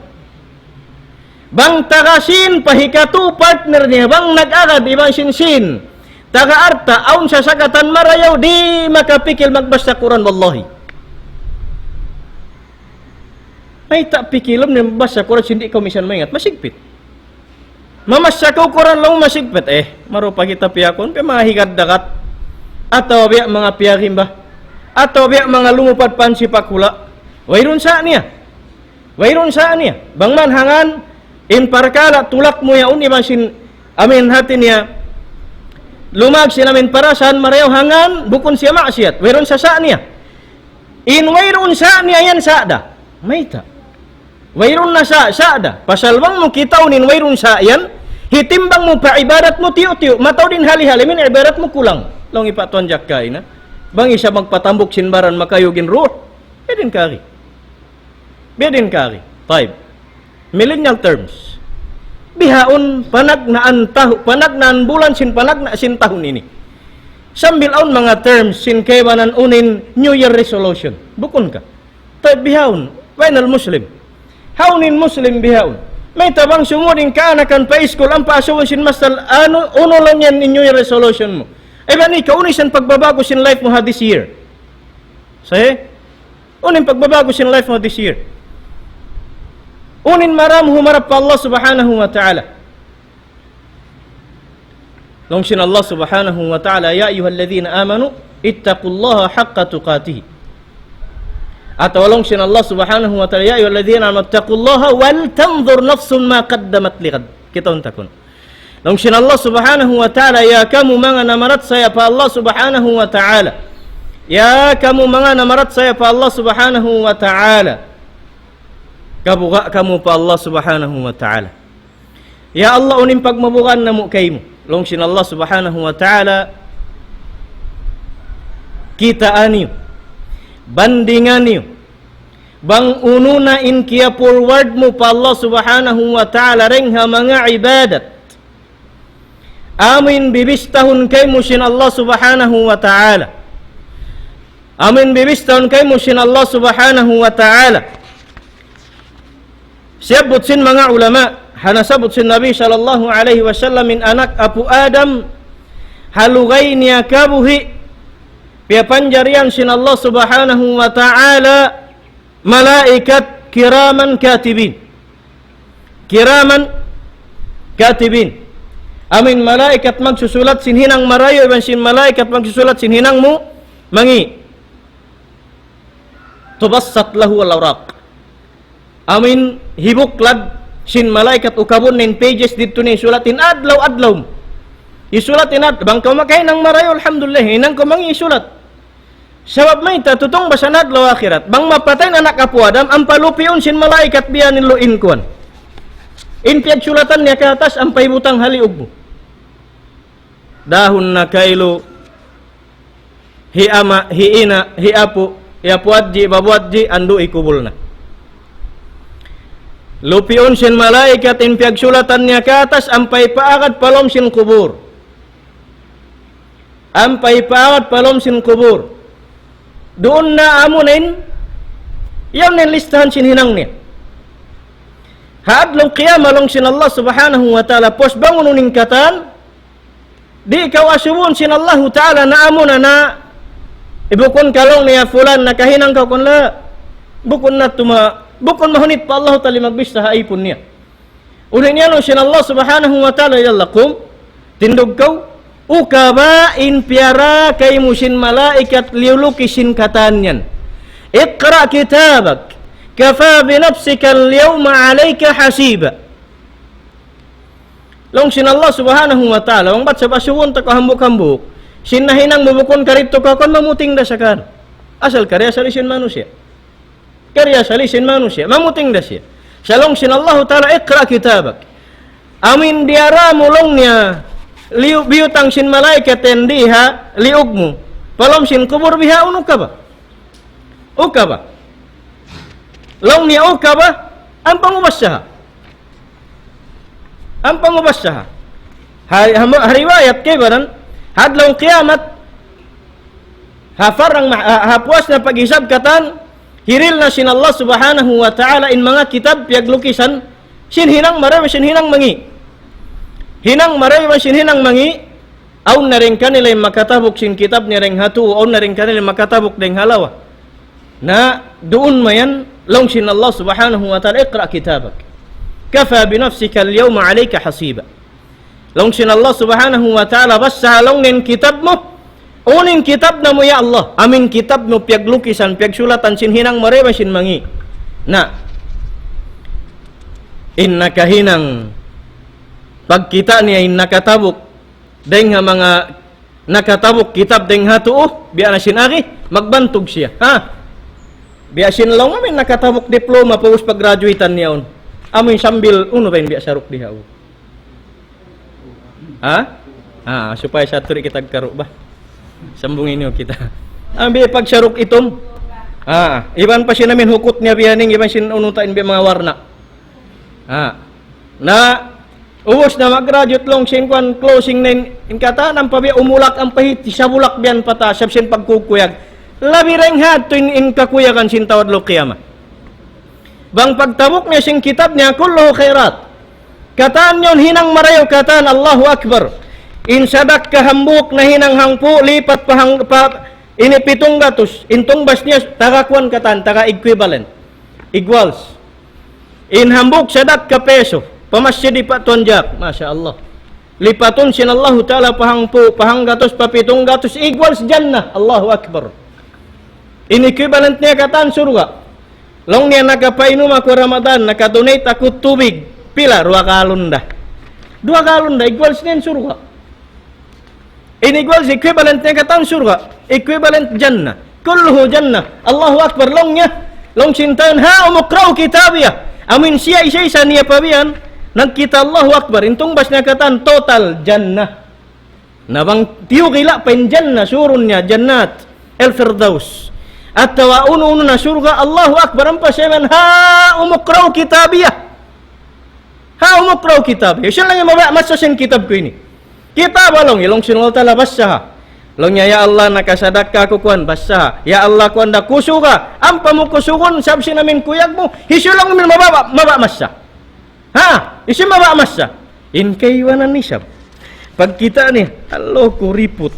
Bang tagasin pahikatu partner niya bang nag-arad iban sin taga arta aun sa sagatan marayaw di makapikil magbas sa Quran wallahi. Ay tak pikilom ni magbas sa Quran sindi kau misan maingat masigpit. Mamasa ko Quran lang masigpit maro pa kita piyakon mga higad dakat atau biya mga piyakim ba atau biya mga lumupad pansi pakula wayron sa niya bang manhangan in parkala tulak mo yaun imasin amin hati niya lumag sinamin parasan marayaw hangan bukon siya maksiat wayron sa niya in wayron sa niya yan sada mayta wayron na sa da. Pasalwang mo kitaw nin wayron sa yan, hitimbang mo pa ibadat mo tiyo-tiyo, mataw din hali-hali, min ibadat mo kulang. Long ipatuan jak kay na. Bang isa magpatambok sinbaran makayugin ruot. Bedin kari. 5. Millennial terms. Bihaon panag naan bulan sin panag na sin tahun ini. Sambilaon mga terms sin kaybanan unin New Year resolution. Bukon ka. Bihaon, final Muslim. Haunin Muslim bihaon. May tabang sumudin ka anakan pa school ang paasuwan sin masal uno lang yan in New Year resolution mo. Ba ni kaunis ang pagbabago sin life mo this year. Say, unin pagbabago sin life mo this year. Unin maram humarap pa Allah subhanahu wa ta'ala. Long sin Allah subhanahu wa ta'ala ya ayyuhalladhina amanu ittaqullaha haqqa tuqatih. Atau long sin Allah subhanahu wa ta'ala ya ayyuhalladzina amanu taqullaha wal tanzur nafsun ma qaddamat lighad. Kita untakun. Long sin Allah subhanahu wa ta'ala ya kamu mga namarat saya pa Allah subhanahu wa ta'ala. Ya kamu mga namarat saya pa Allah subhanahu wa ta'ala. Kabuga kamu pa Allah subhanahu wa ta'ala. Ya Allah unim pagmabugan na mo kay mo. Long sin Allah subhanahu wa ta'ala kita aniyo bandingan niyo bang ununa in kia forward mo pa Allah subhanahu wa ta'ala ring ha mga ibadat amin bibistahun kay mo sin Allah subhanahu wa ta'ala amin bibistahun kay mo sin Allah subhanahu wa ta'ala siyabot sin mga ulama hanasabot sin Nabi sallallahu alaihi wasallam min anak apu Adam halugay niya kabuhi pia panjarian sin Allah subhanahu wa ta'ala malaikat kiraman katibin amin malaikat magsusulat sin hinang marayo iban sin malaikat magsusulat sin hinang mo mangi tubassat lahu al-awraq amin hibuklad sin malaikat ukabon nin pages dito ni sulatin adlaw isulatin bang kamakay nang marayo alhamdulillah hinang kumangi isulat sabab may tatutong basanad lo akhirat bang mapatay na anak apu Adam ang palupion sin malaikat biya nilo inkuan inpiad sulatan niya ka atas ang paibutang haliog mo dahon na kailo hi ama hi ina hi apu adji babu adji andu ikubul na lupion sin malaikat in piyagsulatan niya katas ampay paakat palom sin kubur. Ampay paakat palom sin kubur. Doon na amunin yan nin listahan sin hinang niya. Haadlong qiyama long sin Allah subhanahu wa ta'ala pos bangununin katan di ikaw asubun sin Allah ta'ala na amuna na ibukon kalong niya fulan nakahinang ka kun la bukon na bukon mahunit pa Allah ta'ala magbista haipon niya. Unin niya long sin Allah subhanahu wa ta'ala yalakum tindog kaw ukaba in piara kay musin malaikat liulukisin katan yan. Iqra kitabak kafa binafsika al-yawma alayka hasiba. Long sin Allah subhanahu wa ta'ala ang bat sa basuwon ta kahambuk-hambuk sinahinang mubukon karito ka kon mamuting da sakar. Asal karya salisin manusia. Karya salisin manusia mamuting da siya. Salong sin Allah ta'ala iqra kitabak. Amin diara mulong niya liu biutang sin malaikat endiha liugmu. Palom sin kubur biha unuka ba? Uka ba? Long niya uka ba? Ang pangubasyaha. Ang pangubasyaha. Hariwayat kay baran hadlong kiamat hafarang hapuas na pag-isab katan hiril na sin Allah subhanahu wa ta'ala in mga kitab piyaglukisan sinhinang maray sinhinang mangi. Hinang maray sinhinang mangi aun na rin kanila yung makatabok sin kitab ni ring hatu aun na rin kanila makatabok ding halawa. Na doon mayan long sin Allah subhanahu wa ta'ala iqra kitabak kafa binafsika al-yawma alayka hasiba. Long sin Allah subhanahu wa ta'ala basta long nin kitab mo unin kitab na mo ya Allah amin kitab mo piyaglukisan piyagsulatan sin hinang mareba sin mangi na innaka hinang pagkita niya in nakatabok deng nga mga nakatabok kitab deng hatuo biya na sin aki magbantog siya ha biya sin long amin nakatabok diploma paus pag-graduatean niya on amin sambil uno ba yung biya sarok diha o ha supaya sa turi kita karo ba sambungin niyo kita ambil pag sarok itom iban pa siya namin hukot niya biyaning iban sin unutain biya mga warna na uwos na mag-graduate long sin kwan closing na in kata nang pabi umulak ang pahit sa bulak biyan pata sab sin pagkukuyag labi reng hat in kakuyagan sin tawad lo kiyama bang pagtabok niya sing kitab niya kulluhu khairat kataan yon hinang marayo kataan Allahu Akbar in sadak kahambuk na hinang hangpu lipat ini 700 intong bas niya tagakuan kataan taga equivalent equals in hambuk sadak ka peso pamasya di patonjak masya Allah lipaton sin Allah ta'ala pahangpu pahanggatos papitunggatos equals jannah Allahu Akbar in equivalent niya kataan surga. Long niya nakapainom ako Ramadan, nakadonate ako tubig. Pila? 2 galon dah. 2 galon dah, equals niyan surga. In equals, equivalent niya katang surga. Equivalent jannah. Kulluhu jannah. Allahu Akbar. Long niya. Long sintahan, umukraw kitabiyah. Amin siya isa-isa niya pabiyan. Nagkita Allahu Akbar. Intong bas niya katang total jannah. Nabang tiyugila pa in jannah. Surun niya, jannat. El-Firdaus. At tawa uno na surga Allahu Akbar ang pasyaman umukraw kitabiyah umukraw kitabiyah siya lang yung masasin kitab ko ini kitab along ilong sinulta talabas siya long niya ya Allah nakasadak ka kukuan basa ya Allah kuan da kusuga ang pamukusugon sabsi namin kuyag mo hiso lang namin mababa masya isin mababa masya in kaywanan nisab pag kita ni alo kuripot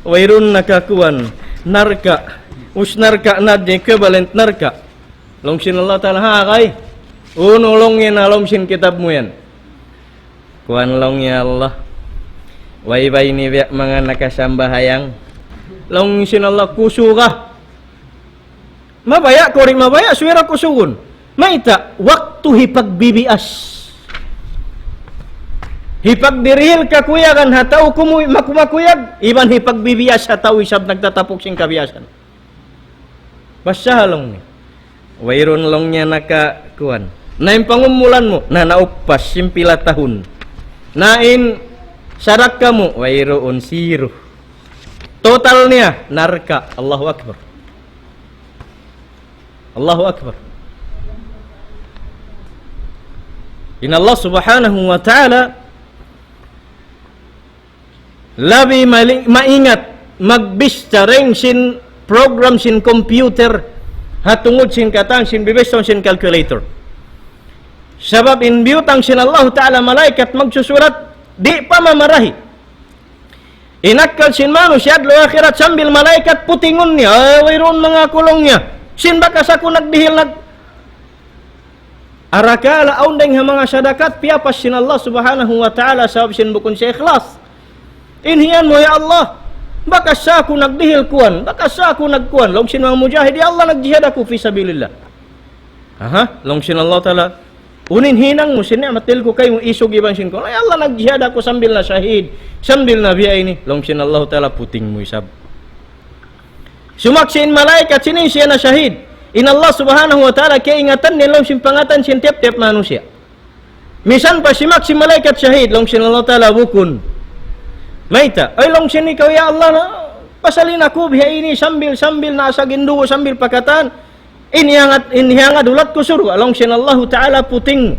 wayron nakakuan narka usnarka na di equivalent narka long sin Allah ta'ala kay unulong yan alom sin kitab mo yan kuan long ya Allah waybay ni mga nakasambahayang long sin Allah kusuga mabaya koring mabaya suwira kusugun maita waktu hipagbibias hipagdirihil kakuyagan hataw makumakuyag iban hipagbibias hataw isab nagtatapok sing kabiyasan basta halong ni wayron long niya nakakuan na yung pangumulan mo na naukpas simpila tahun na in sarak ka mo wayroon 0 total niya narka Allahu Akbar Allahu Akbar In Allah subhanahu wa ta'ala labi maingat magbista ring sin program sin computer hatungod sin katang sin bibeston sin calculator. Sabab in biyutang sin Allah ta'ala malaikat magsusurat di pa mamarahi. Inakkal sin manusia adlo akhirat sambil malaikat putingon niya wayron mga kulong niya. Sin bakas ako nagdihil arakala aundeng ha mga sadakat piapas sin Allah subhanahu wa ta'ala sabab sin bukun siya ikhlas. Inhiyan mo ya Allah, bakas sa ako nagdihil kuan, bakas sa ako nagkuan. Long sin mga mujahid, ya Allah nagjihad ako fi sabilillah. Aha, long sin Allah ta'ala, unin hinang mo sin ni'matil ko kayo isog ibang sin ko. Ay Allah nagjihad ako sambil na syahid, sambil na biya ini. Long sin Allah ta'ala puting mo isab. Sumaksin malaikat sinin siya na syahid. In Allah subhanahu wa ta'ala kaya ingatan din long sin pangatan sin tiap-tiap manusia. Misan pa simak si malaikat syahid long sin Allah ta'ala bukun. Maita, ay long sin ikaw ya Allah na pasalin ako biya ini sambil na asagindugo sambil pakatan. Inihangat ulat ko surga long sin Allah ta'ala puting.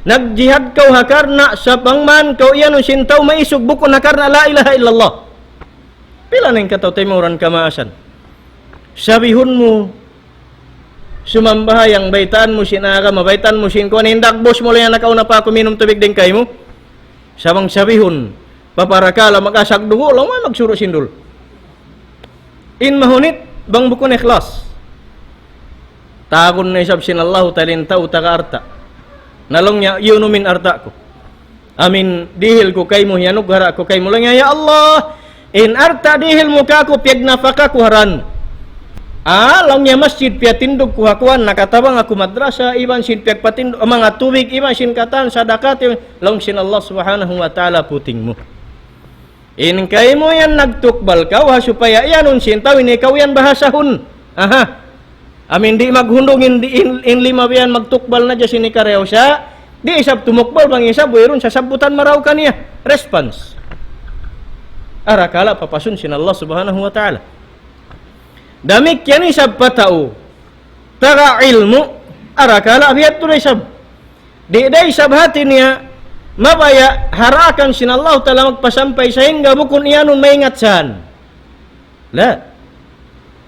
Nagjihad kau hakarna sa pangman kau iyan sin tau maisog bukun hakarna la ilaha illallah. Pila nang kataw tayo mauran kamaasan. Sabihun mo sumambahayang baitan mo sinara, mabaitan mo sin kuan hindak boss mo lang nakauna pa ako minom tubig din kay mo. Sabang sabihon, paparakala mag-asag dugo lang may magsuro sindol. In mahunit bang bukon ikhlas. Tagon na isab sin Allah talin tau takarta. Nalong niya yunumin arta ko. Amin dihil ko kay mo hiyanug hara ko kay mo lang ya Allah. In arta dihil mo ka ko piag nafaka ko haran. Lang niya masjid piatindog kuhakuan nakatabang ako madrasa iban sin piag patindog mga tubig iban sin katan sadakat long sin Allah subhanahu wa ta'ala puting mo. In kay mo yan nagtukbal ka wa supaya iyanon sin tawin ikaw yan bahasahon. Aha. Amin di maghundong in lima biyan magtukbal na dya sinikarew siya. Di isab tumukbal bang isab wayron sa sabutan maraw kaniya. Response. Arakala papasun sin Allah subhanahu wa ta'ala. Damik yan isab patao. Tara ilmu. Arakala abiyat to na isab. Di day isab hati niya. Mabaya harakan sin Allah ta'ala magpasampay sa hingga bukun iyanon maingat saan. La.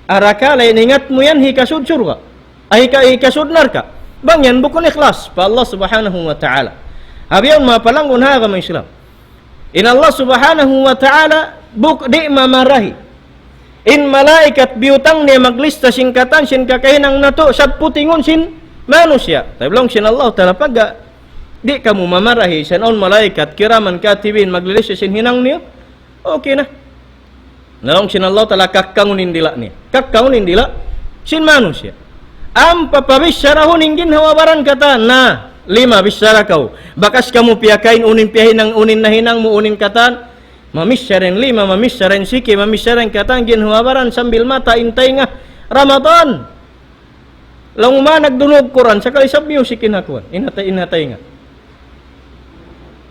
Arakala iningat mo yan hikasud surga. Ay hikasud narka. Bang yan bukun ikhlas pa Allah subhanahu wa ta'ala. Abiyan mapalanggon ha kama Islam. In Allah subhanahu wa ta'ala di mamarahi. In malaikat biutang niya maglista sin katan sin kakainang nato sa putingon sin manusia. Tablong sin Allah ta'ala pagga di kamu mamarahi san on malaikat kiraman katibin maglilista sin hinang niyo. Okay na. Nalong sin Allah ta'ala kakkangunin dila niya. Kakkangunin dila sin manusia. Am papabisyarahon ingin hawabaran kata na 5 bisyara kau. Bakas kamu piyakain unin piyahin ang unin na hinang mo unin katan. Mamisyaren 5, mamisyaren siki, mamisyaren katanggin huwabaran sambil mata intay nga Ramadan. Lang nagdunog Quran sa kalisab music inakuan. Inatay nga.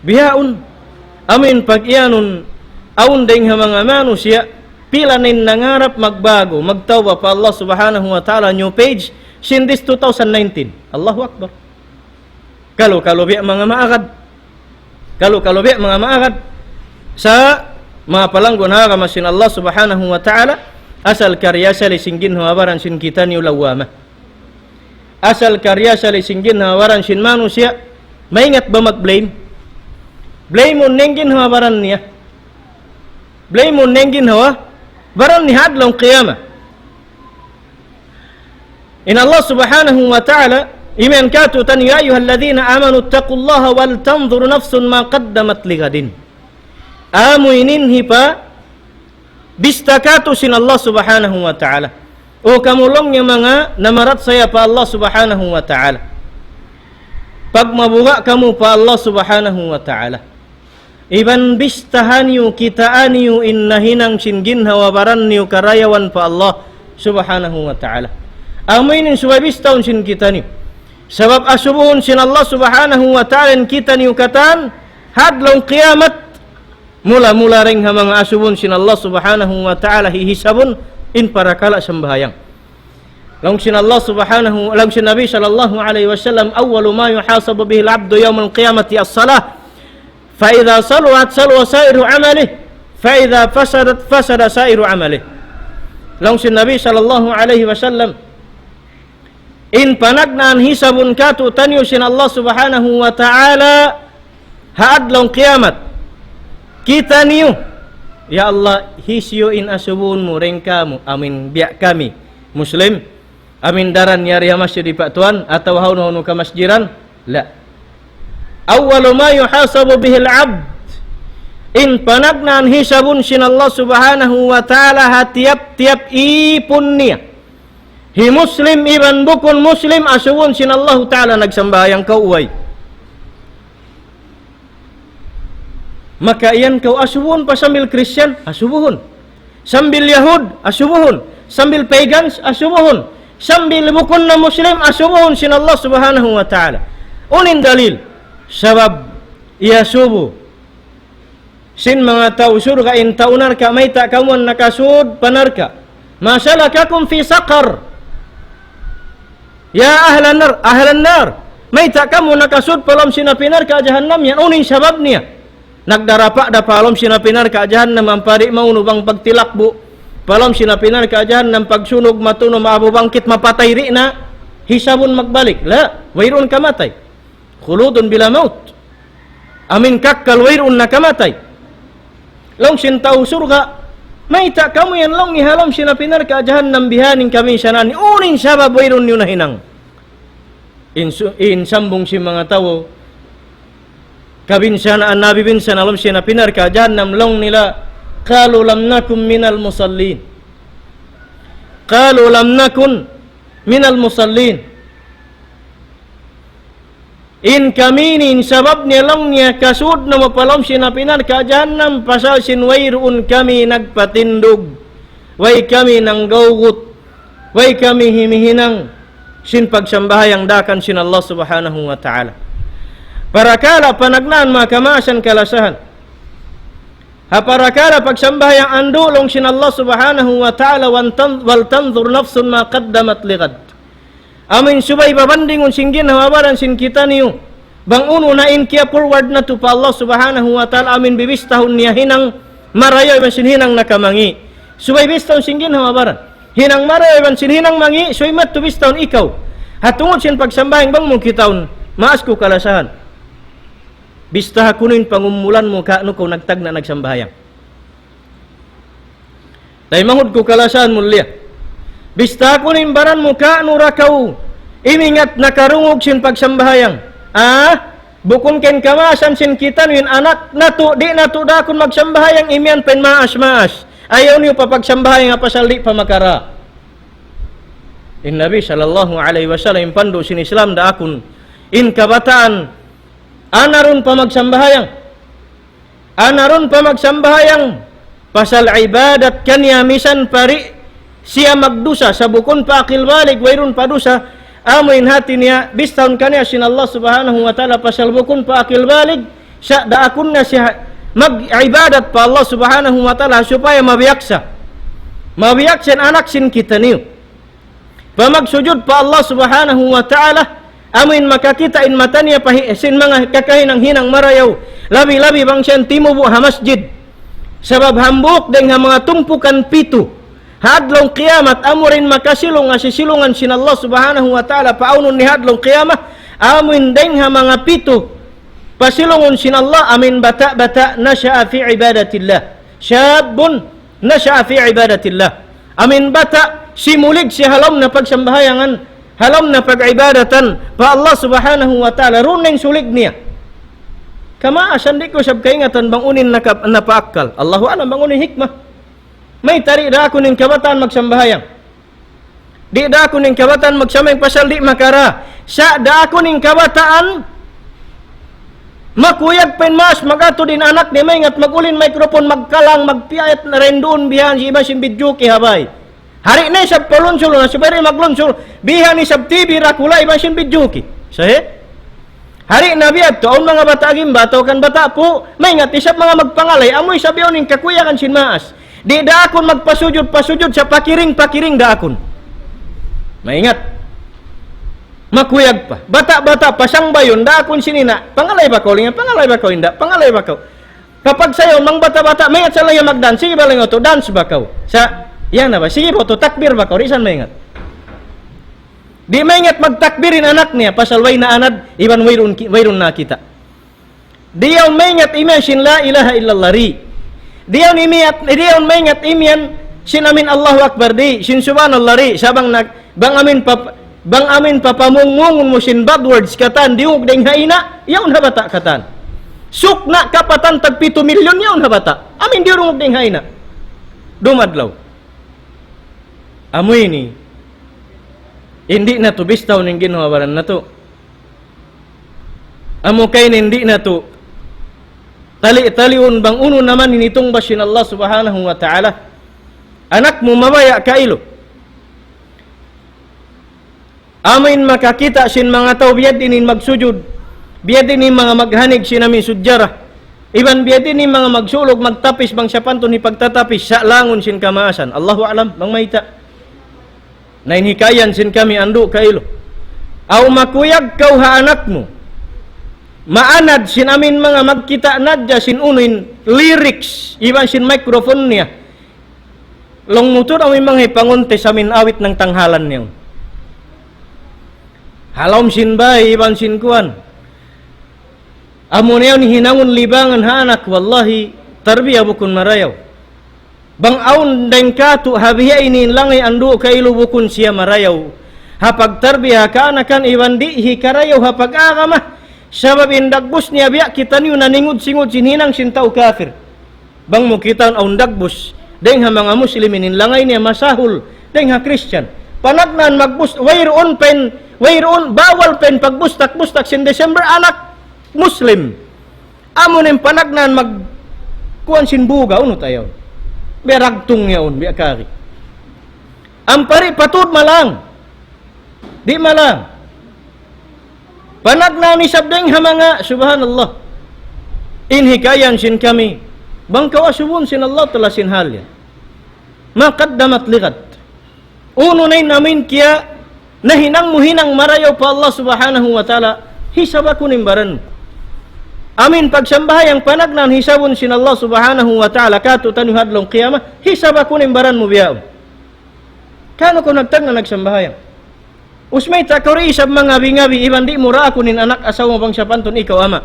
Bihaon. Amin pag iyanon aun ding mga manusia pila nin nangarap magbago, magtawba pa Allah subhanahu wa ta'ala new page sin this 2019. Allahu Akbar. Kalau biya mga maagad. Kalau biya mga maagad. Sa mga palanggon ha kamasin Allah subhanahu wa ta'ala asal karya sa lisinggin hawabaran sin kita ni ulawama. Asal karya sa lisinggin hawabaran sin manusia maingat ba mag-blame? Blame mo nenggin hawabaran niya. Blame mo nenggin hawabaran ni hadlong qiyamah. In Allah subhanahu wa ta'ala iman katutan ya ayuhalladhina amanu taqullaha wal tanzur nafsun ma qaddamat ligadin. Amuinin hipa bistakatu sin Allah subhanahu wa ta'ala. O kamulong yung mga namarat saya pa Allah subhanahu wa ta'ala. Pag mabuga kamu pa Allah subhanahu wa ta'ala. Iban bistahan yu kitaan yu innahinang singgin hawabaran yu karayawan pa Allah subhanahu wa ta'ala. Amuinin suwabistaun sin kita niyo. Sabab asubuhun sin Allah subhanahu wa ta'ala kita niyo katan hadlong kiamat mula-mula ring ha mga asubon sin Allah subhanahu wa ta'ala hihisabon in parakala sambahayang. Langshin Allah subhanahu, langshin Nabi sallallahu alaihi wasallam, awwalu ma yuhasabu bihi al-'abdu yawm al-qiyamati as-salah. Fa idza saluhat salwa sa'iru 'amalihi, fa idza fasadat fasada sa'iru 'amalihi. Langshin Nabi sallallahu alaihi wasallam, in panagnan hisabun katu tanyusin Allah subhanahu wa ta'ala haadlong kiamat kita niyo, ya Allah hisyo in asubun mo ring kamu amin biak kami muslim amin daran yari masjid di Pak Tuan atau haunu ka masjiran la awwalu ma yuhasabu bihil abd in panagnan hisabun sin Allah subhanahu wa ta'ala tiap-tiap ipun niya hi muslim iban bukun muslim asubun sin Allah ta'ala nagsambayang kauway. Maka iyan kau asubun pa sambil Christian, asubuhun. Sambil Yahud, asubuhun. Sambil pagans, asubuhun. Sambil bukun na muslim, asubuhun sin Allah subhanahu wa ta'ala. Unin dalil, sabab iyasubu. Sin mga tao surga in taunar ka, may ta kamuan nakasud panarka. Masalakakum fi saqar. Ya ahlan nar. May ta kamu nakasud palam sinapinar ka jahannam yan. Unin sabab niya. Nagdarapa da palom sinapinar ka jahannam ang pari mauno bang pagtilakbo. Palom sinapinar ka jahannam pagsunog matuno maabo bangkit mapatay ri na hisabon magbalik. La, wayron kamatay. Khuludun bila maut. Amin kakkal wayron na kamatay. Long sintaw surga may ta kamu yan long ihalom sinapinar ka jahannam bihaning kami sanani. Unin sabab wayron niyo na hinang. In sambong si mga tao kabinsan an nabi binsan alam siya na pinar ka jahannam long nila qalu lam nakum minal musallin qalu lam nakun minal musallin in kaminin sabab niya long niya kasud na mapalam siya na pinar ka jahannam pasal sinwayroon kami nagpatindog way kami nang gawgut way kami himihinang sin pagsambahayang dakan sin Allah subhanahu wa ta'ala. Parakala panagnaan makamasan kalasahan. Haparakala pagsambayang andulong sin Allah subhanahu wa ta'ala wal tanzur nafsun ma qaddamat ligad. Amin subay babandingon singgin hawabaran sin kita niyo. Bang uno na in kia forward na to pa Allah subhanahu wa ta'ala amin bibistahon niya hinang marayo iban sin hinang nakamangi. Subay bistahon singgin hawabaran. Hinang marayo iban sin hinang mangi suy mat to bistahon ikaw. Hatungod sin pagsambayang bang mong kitaon maas ko kalasahan. Bista kunin pangumulan mo kaano ko nagtag na nagsambahayang. Dahil mangod ko kalasan mo liya. Bista kunin baran mo kaano rakaw. Imingat nakarungog sin pagsambahayang. Bukon ken kamasan sin kita nuin anak nato di nato dakon magsambahayang imian pen maas. Ayaw niyo pa pagsambahayang apasal di pa makara. In Nabi sallallahu alaihi wasallam pandu sin Islam da akon in kabataan anaron pa magsambahayang pasal ibadat kanya misan pari siya magdusa sa bukon pa akil balik wayron pa dusa amoin hati niya bistahon kanya sin Allah subhanahu wa ta'ala pasal bukon pa akil balik siya daakon na siya mag-ibadat pa Allah subhanahu wa ta'ala supaya mabiyaksa anak sin kita niyo pamagsujud pa Allah subhanahu wa ta'ala amin makakita in mata niya sin mga kakahinang hinang marayaw labi-labi bang siyan timubo ha masjid sabab hambuk deng ha mga tumpukan pitu hadlong kiamat amurin makasilong nga sisilungan sin Allah subhanahu wa ta'ala paunon ni hadlong kiamat amin deng ha mga pitu pasilungon sin Allah amin bata-bata nasya'a fi ibadatillah syabun nasya'a fi ibadatillah amin bata simulig si halom na pagsambahayangan halam na pag-ibadatan pa Allah subhanahu wa ta'ala runeng sulig niya kamaasan di ko sab kaingatan bang unin napaakal Allahu alam bang unin hikmah may tari da ako ning kabataan magsambahayang di da ako ning kabataan magsamay pasal di makara sa da ako ning kabataan makuyag pen mas magato din anak ni may ngat magulin microphone magkalang magpiyayat na rendun bihan si iba sin bidyo ki habay. Hari na isab palunsol na subari maglunsol bihan isab TV rakulay masin bidyoki sahih hari na biyat taon mga bata agim bataw kan bata po may ngat isab mga magpangalay amoy sabiyon ning kakuyakan sin maas di daakon magpasujud sa pakiring daakon Maingat. Makuyag pa. Bata-bata pa siyang bayon, daakon sinina. Pangalay ba ko? Pangalay ba ko? Hindi. Pangalay ba ko? Kapag sayo, mang bata-bata, maingat sa lang mag-dance. Sige ba lang ito? Dance ba ko? Yan na ba? Sige po, takbir ba ko? Risan maingat. Di maingat magtakbirin anak niya, pasal way na anad, iban wayrun na kita. Diyaw maingat imyan la ilaha illallah ri. Diyaw maingat imyan amin Allahu Akbar di, subhanallah ri, sabang bang amin papamungungun mo bad words katan, diug deng haina, yaon habata katan. Sukna kapatan tag 7 milyon yaon habata. Amin diurung deng haina. Dumadlaw. Amoy ni hindi na to bistaw ning ginawaran na to. Amo kay hindi na to tali-taliun bang uno naman initong basin Allah subhanahu wa ta'ala. Anak mo mabaya kailo. Amin makakita sin mga tao biyad dinin magsujud. Biyad dinin mga maghanig sinamin sudyara. Iban biyad dinin mga magsulog magtapis bang sapanton ni pagtatapis sa langon sin kamaasan. Allahu alam bang maita. Nainhikayan sin kami ando kailo. Aw makuyag kau ha anak mo. Maanad sin amin mga magkita nadya sin unuin lyrics. Iban sin microphone niya. Long motor amin mga ipangunte sa amin awit ng tanghalan niyo. Halom sin bay, iban sin kuan. Amo niyo ni hinangon libangan ha anak. Wallahi, tarbiya bukun marayaw. Bang aun deng katu habiya ini langay ando kailo bukun siya marayaw. Hapag tarbiya ka anakan iban di hikarayaw hapag agama. Sabab indagbus niya biya kita niyo naningud-singud sinhinang sintao kafir. Bang mo kita aun dagbus. Deng ha mga muslimin langay niya masahul. Deng ha Christian. Panagnan magbus, wayroon bawal pen pagbustak-bustak sin December anak Muslim. Amo nin panagnan kuan sin buga uno tayo. Beragtung yaon biya kari. Ampari patud malang. Di malang. Panagnan ni sabdeng ha mga subhanallah. Inhikayan sin kami. Bang kawasubon sin Allah telah sin halya. Makaddamat ligat. Uno na namin kaya nahinang muhinang marayaw pa Allah subhanahu wa ta'ala hisabakunin baran. Amin pagsambahayang panagnan hisabon sin Allah subhanahu wa ta'ala kato tanuhad long qiyamah hisabakunin baran mo biyaw. Kano ko nagtag na nagsambahayang? Usmay takori isab mga bingabi iban di mura ako nin anak asawa bang sapanton ikaw ama.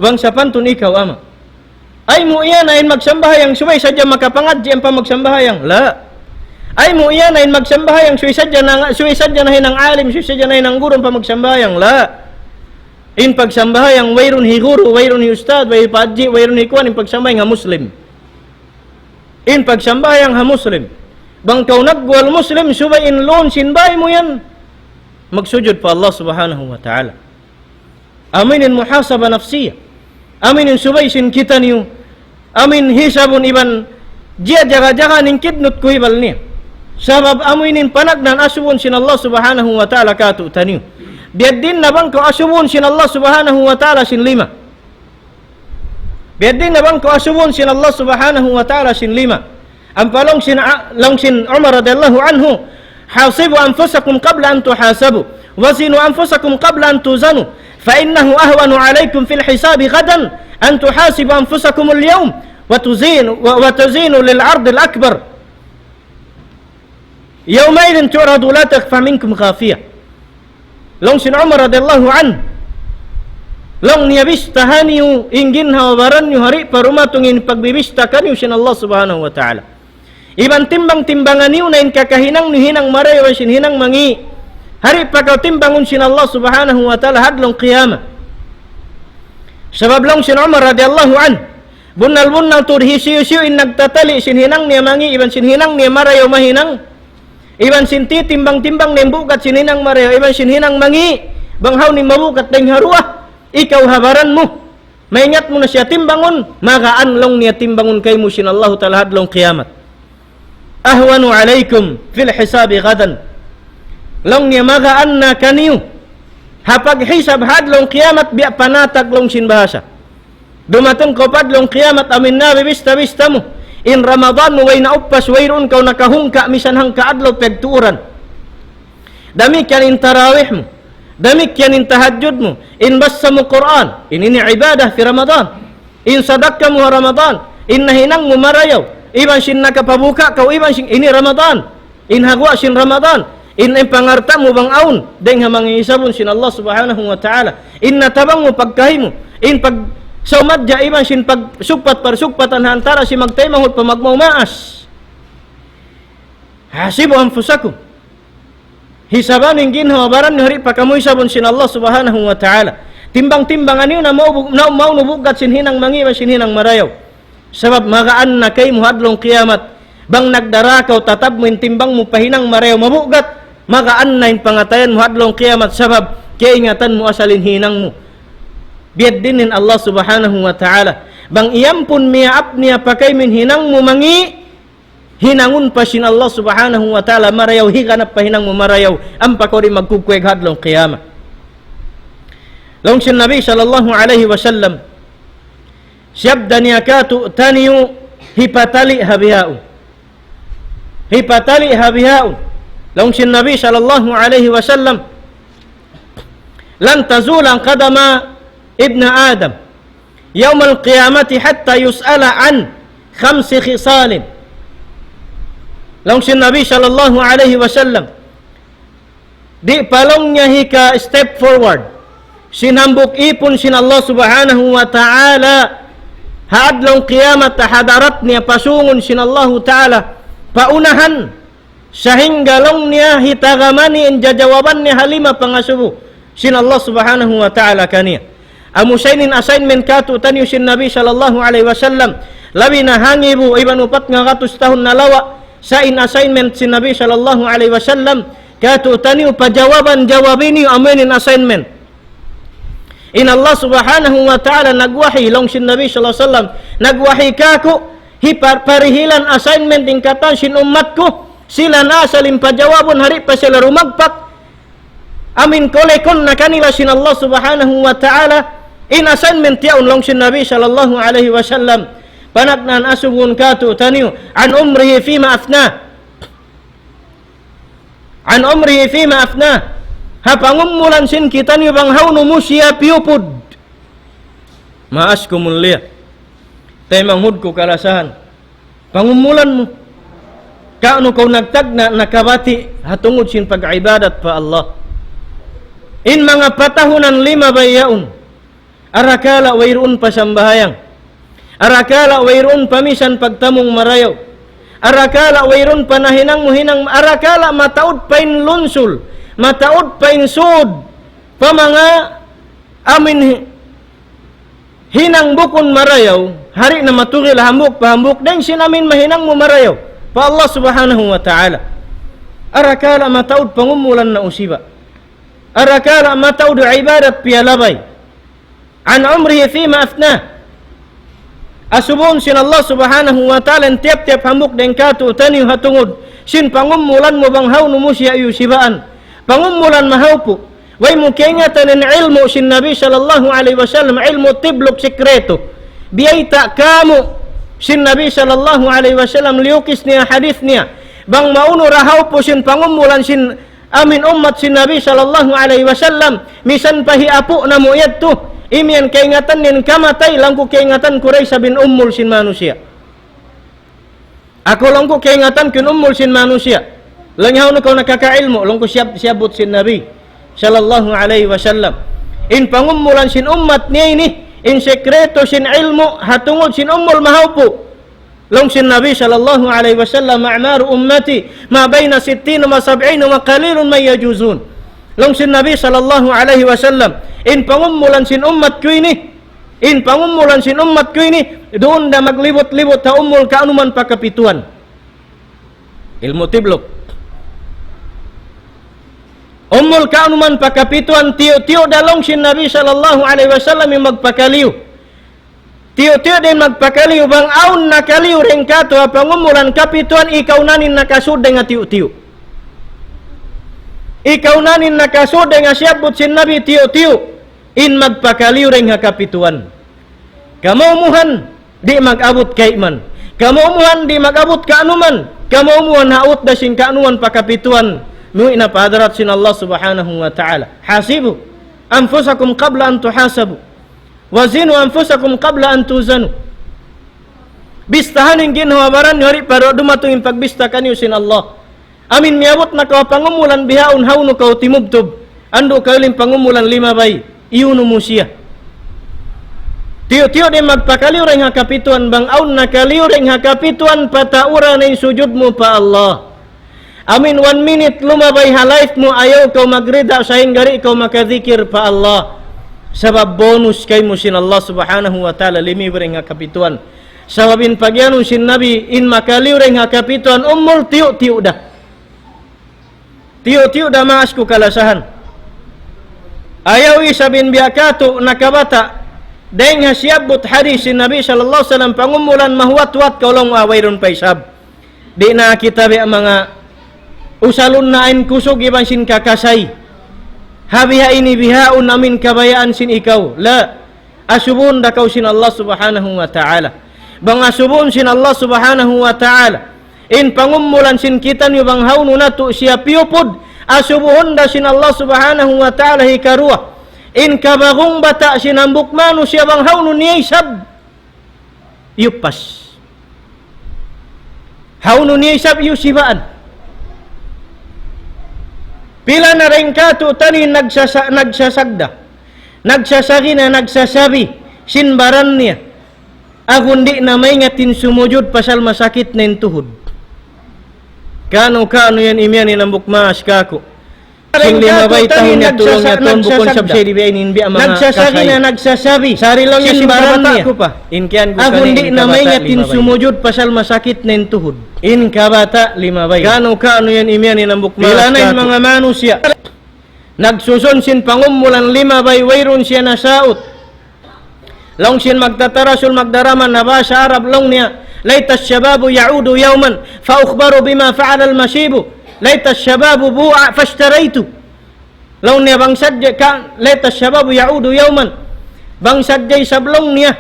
Bang sapanton ikaw ama. Ay mo iyan ayin magsambahayang suway sadya makapangadji ang pamagsambahayang. La. Ay mo iyan ayin magsambahayang suway sadya na hinang alim, suway sadya na hinang gurong pamagsambahayang. La. In pagsambahayang wayron hi guru, wayron hi ustad, wayron padji, wayron hi kuan in pagsambahayang ha Muslim. In pagsambahayang ha Muslim. Bang kau nagwal Muslim suway in loan sinbay mo yan. Magsujud pa Allah subhanahu wa ta'ala. Aminin muhasaba nafsiyah. Aminin subay sin kita niyo. Amin hisabun iban dia jaga-jaga ning kidnut ko ibal niya. Sabab aminin panagnan asubun sin Allah subhanahu wa ta'ala katu taniyo. Biadin na bang ko asubun sin Allah subhanahu wa ta'ala sin 5. Biadin na bang ko asubun sin Allah subhanahu wa ta'ala sin 5. Ang palong sin Umar radhiyallahu anhu, hasibu anfusakum qabla an tuhasabu, wazinu anfusakum qabla an tuzanu, fa innahu ahwanu alaykum fil hisabi ghadan an tuhasibu anfusakum al-yawm wa tuzinu lil 'ard al-akbar. Yawmaidin tu'radu la takhfa minkum khafiyah. Long sin Umar radhiyallahu an, long niyabista haniyu ingin hawaran yu hari parumatungin pagbibista kanyu sin Allah subhanahu wa ta'ala. Iban timbang-timbangan niyo na in kakahinang nihinang marayo sin hinang mangi. Hari pagkaw timbangun sin Allah subhanahu wa ta'ala hadlong qiyamah. Sabab long sin Umar radhiyallahu an, bunal-bunal turhi siyo-siyo in nagtatali sin hinang niya mangi, iban sin hinang niya marayo mahinang. Iban sin timbang-timbang niya bukat sin hinang marayo, iban sin hinang mangi. Banghaw ni mabukat deng haruah, ikaw habaran mo. Maingat mo na siya timbangon, magaan long niya timbangon kay mo sin Allah ta'ala hadlong qiyamah. Ahwanu alaykum fil hisabi gadan. Long niya magaan na kaniyo. Hapag hisab hadlong kiamat biya panatag long sin bahasa. Dumatong ko padlong kiamat amin na bibista-bista mo. In Ramadan mo way nauppas, wayron ka nakahungka, misan hang kaadlaw pagtuuran. Dami yan in tarawih mo. Dami yan in tahajjud mo. In basa mo Quran. In ini ibadah fi Ramadan. In sadaka mo Ramadan. In nahinang mo marayaw. Iban sin nakapabuka ka, iban sin ini Ramadan. In hagwa sin Ramadan. In pangarta mo bang aun. Deng hamang isabon sin Allah subhanahu wa ta'ala. In natabang mo pagkahimo. In pag saumadya iban sin pagsukpat parsukpatan hantara si magtaymahot pa magmaumaas. Hasibu anfusakum. Hisabanin ginhawabaran ni hari pakamoy sabon sin Allah subhanahu wa ta'ala. Timbang-timbangan niyo na mau nubugat sin hinang mangiwa sin hinang marayaw. Sabab magaan na kay muhadlong kiyamat. Bang nagdarakaw tatab mo timbang mo pahinang marayaw mabugat. Magaan na yung pangatayan muhadlong kiyamat. Sabab kaingatan mo asalin hinang mo. Biyad dinin Allah subhanahu wa ta'ala. Bang iyampun miyaap niya pakay min hinang mo mangi. Hinangun pa sin Allah subhanahu wa ta'ala marayaw. Hikanap pa hinang mo marayaw. Ang pakori magkukweg hadlong kiyamat. Long sin Nabi sallallahu alaihi wasallam. Siyabda niya katu taniyu hipatali habihau. Hipatali habihau. Long sin Nabi sallallahu alaihi wasallam. Lan tazulan qadama ibn Adam yawm al-qiyamati hatta yus'ala an khamsi khisalin. Long sin Nabi sallallahu alaihi wasallam. Di palong niya hika step forward. Sinambuk ipon sin Allah subhanahu wa ta'ala. Haadlong kiyamat hadarat niya pasungon sin Allah ta'ala. Paunahan. Sahinggalong niya hitagamani in jajawaban niya halima pangasubo. Sin Allah subhanahu wa ta'ala kaniya. Amusainin assignment katu tanyo sin Nabi sallallahu alaihi wasallam. Labi na hangibu iban upat nga katus tahun nalawa. Sa in assignment sin Nabi sallallahu alaihi wasallam. Katu tanyo pajawaban jawabini aminin assignment. In Allah subhanahu wa ta'ala nagwahi long sin Nabi sallallahu alaihi wasallam nagwahi kako parihilan assignment in katan sin umat ko sila na salim pajawabon hari pa sila rumagpak amin kolekon na kanila sin Allah subhanahu wa ta'ala in assignment yaun long sin Nabi sallallahu alaihi wasallam panagnan asugun katu taniyo an umrihi fima afna hapangumulan sin kita ni bang haunu musya piupud. Maas ko mulia. Tay manghud ko kalasahan. Pangumulan mo. Kaano kau nagtag na nakabati hatungod sin pag-ibadat pa Allah. In mga patahunan 5 bayaon. Arakala wayroon pa sambahayang. Arakala wayroon pamisan pagtamong marayaw. Arakala wayroon panahinang muhinang. Arakala mataod pain lunsul. Mataod pa insud pa mga amin hinang bukon marayaw hari na matugil hambuk pahambuk din sinamin mahinang mo marayaw pa Allah subhanahu wa ta'ala. Arakala mataod pangumulan na usiba. Arakala mataod ibadat piyalabay. An umrihi fima afna. Asubon sin Allah subhanahu wa ta'ala tiap-tiap hambuk din katu taniyo hatungod sin pangumulan mo bang haunu mo siya yusibaan. Pangumulan mahaupo. Way mo kingatan ng ilmu sin Nabi sallallahu alaihi wasallam ilmu tiblok sikreto. Biyayta kamo sin Nabi sallallahu alaihi wasallam liukis niya hadith niya. Bang mauno rahaupo sin pangumulan sin amin ummat sin Nabi sallallahu alaihi wasallam misan pahiapo na mo yadto. Imian kaingatan nin kamatay lang ko kaingatan kuray sabin ummul sin manusia. Ako lang ko kaingatan kin ummul sin manusia. Langyaw na ko nakakailmo, lang ko siyabot sin Nabi sallallahu alaihi wasallam. In pangumulan sin ummat niya ini, in sekreto sin ilmo, hatungod sin ummul mahaupo. Lang sin Nabi sallallahu alaihi wasallam, ma'maru ummati, ma bayna 60 wa 70 wa qalilun may yajuzun. Lang sin Nabi sallallahu alaihi wasallam, in pangumulan sin ummat ko ini, doon na maglibot-libot ta ummul kaanuman pakapituan. Ilmu tiblok. Ummul kaanuman pakapituan tiyo-tiyo dalong sin Nabi sallallahu alaihi wasallam yung magpakaliw. Tiyo-tiyo din magpakaliw bang aun nakaliw ring kato pangumulan kapituan ikaw nanin nakasud nga tiyo-tiyo. Ikaw nanin nakasud nga siyabot sin Nabi tiyo-tiyo in magpakaliw ring kapituan. Kamumuhan di magabot kay man. Kamuumuhan di magabot kaanuman. Kamuumuhan haot da sin kaanuman pakapituan. Mu'ina padarat sin Allah subhanahu wa ta'ala. Hasibu anfusakum qabla an tuhasabu. Wazinu anfusakum qabla an tuzanu. Bistahan yung ginhawabaran hari para dumatungin pagbista kanyo sin Allah. Amin miabot na kaw pangumulan bihaon hawno kaw timubtob. Ando kaulim pangumulan 5 bay. Iuno mo siya. Tiyo-tiyo din magpakaliw ring hakapituan bang aun nakaliw ring hakapituan pataura na sujud mo pa Allah. Amin 1 minute lumabay halife mo ayaw kau magrida sa hinggari kau makadikir pa Allah. Sabab bonus kay mo sin Allah subhanahu wa ta'ala limi ring hakapituan. Sababin pagyanon sin Nabi in makaliw ring hakapituan umul tiyo-tiyo da. Tiyo-tiyo da maas ko kalasahan. Ayaw isabin biyakato nakabata. Dahil nga siyabot hadis si Nabi sallallahu alaihi wasallam pangumulan mahuwat-wat kaulong away ron pa isab. Di na kita ang mga usalon na ain kusog iban sin kakasay. Habiha ini bihaun amin kabayaan sin ikaw. La. Asubun da kau sin Allah subhanahu wa ta'ala. Bang asubun sin Allah subhanahu wa ta'ala. In pangumulan sin kita niyo bang hawno na to siya piyupod. Asubun da sin Allah subhanahu wa ta'ala hikaruah. In kabagong bata sinambuk mano siya bang hawno niya isab. Yupas. Hawno niya isab yusibaan. Pila na rin kato tani nagsasagda. Nagsasagi na nagsasabi. Sinbaran niya. Agundi na may ngatin sumujud pasal masakit na tuhod. Kano yan imyan inambuk maas kako. Sing 5 bay tahon niya tulong niya ton bukon sabsay di bayin inbi ang mga Nagsasagi kasay. na nagsasabi. Sari lang niya Sinbaran sinbaran niya. niya. Pa. Inkian ko Agundi kanin na may kabata, ngatin 5 bay. sumujud pasal masakit na tuhod. In kabata 5 bay. Kano yan imyan inambuk maas kako. Pila na yung mga manusya. Nagsusun sin pangumulan 5 bay wayron siya nasaot. Long sin magtatarasul magdaraman na ba sa Arab long niya. Laita shababu yaudu yawman fa ukhbaru bima fa'ala al-mashibu. Laita shababu bu'a fashtaraitu. Long niya bang sadya ka laita shababu yaudu yawman. Bang sadya sablong niya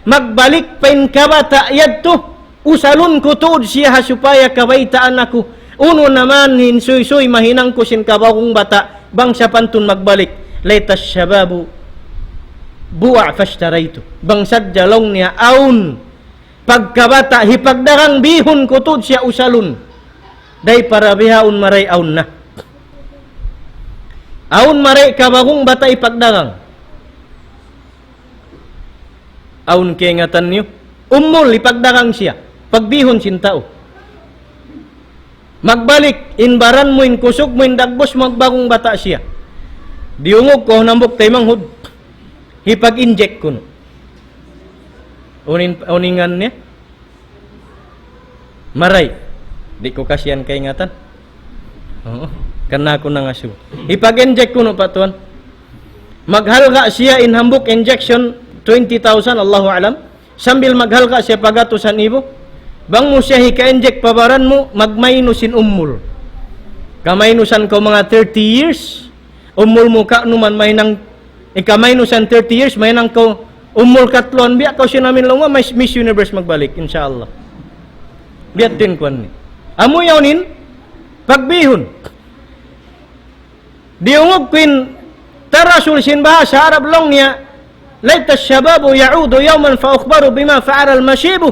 magbalik pain kabata yadto. Usalun ko tuod siya supaya kabaitaan ako. Uno naman hinsuy-suy mahinang ko sin kabagong bata. Bang sa pantun magbalik. Laita shababu bu'a fashtaraitu. Bang sadya long niya aun pagkabata hipagdarang bihon ko tuod siya usalun. Day para bihaon maray aun na. Aun maray kabagong bata ipagdarang. Aun kengatan niyo. Umul ipagdarang siya. Pagbihon sin tao. Magbalik inbaran mo in kusog mo in dagbos magbagong bata siya. Diungog ko nambok tay manghud. Hipag-inject ko no. Uningan niya. Maray. Di ko kasiyan kay ingatan. Oo. Kana ko nang asu. Ipag-inject ko no patuan. Maghalga siya in hambuk injection 20,000 Allahu alam. Sambil maghalga siya pagatusan ibo. Bang mo siya hika-inject pabaran mo magmaynusin ummul. Kamaynusan ko mga 30 years. Ummul mo ka numan may nang ikamaynusan 30 years may nang ko umul katlon biya ko siya namin lang Miss Universe magbalik insyaallah. Biat din kuan ni. Amo yawnin pagbihon. Diungog queen tarasul sin bahasa Arab long niya. Laita shababu yaudu yawman fa ukhbaru bima fa'ala al-mashibu.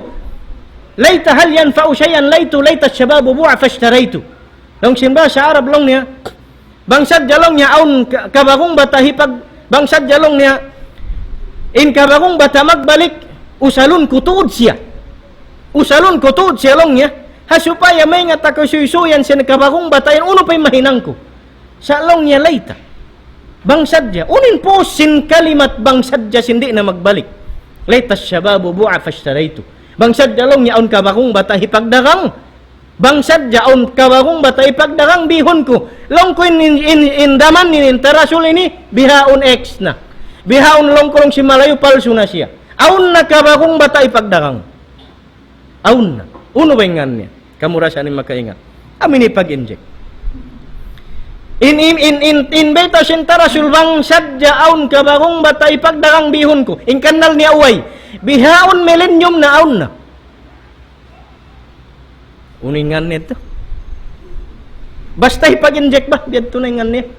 Laita hal yanfa'u shay'an laita shababu bu'a fashtaraitu. Long sin bahasa Arab long niya. Bangsad jalong niya aun kabagong bata hipag bangsad jalong niya in kabagong bata magbalik usalun kutuod siya. Usalun kutuod siya long niya. Hasupaya may nga takasusuyan siya kabagong bata yan uno pa'y mahinang ko. Sa long niya laita. Bangsad niya. Unin po sin kalimat bangsad niya sindi na magbalik. Laita shababu bu'a fashtaraitu. Bangsad niya long niya aun kabagong bata hipagdarang. Bangsad niya aun kabagong bata hipagdarang bihon ko. Long ko in daman in tarasul ini bihaon X na. Bihaon long ko si malayo palsu na siya. Aun na kabagong bata ipagdarang. Aun na. Uno ba ingan niya? Kamura siya ni makaingat. Amin ipag-inject. In beta sintara sulbang sadya aun kabagong bata ipagdarang bihon ko. In kanal ni away. Bihaon millennium na aun na. Uningan nito. Basta ipag-inject ba? Biyad tuningan niya.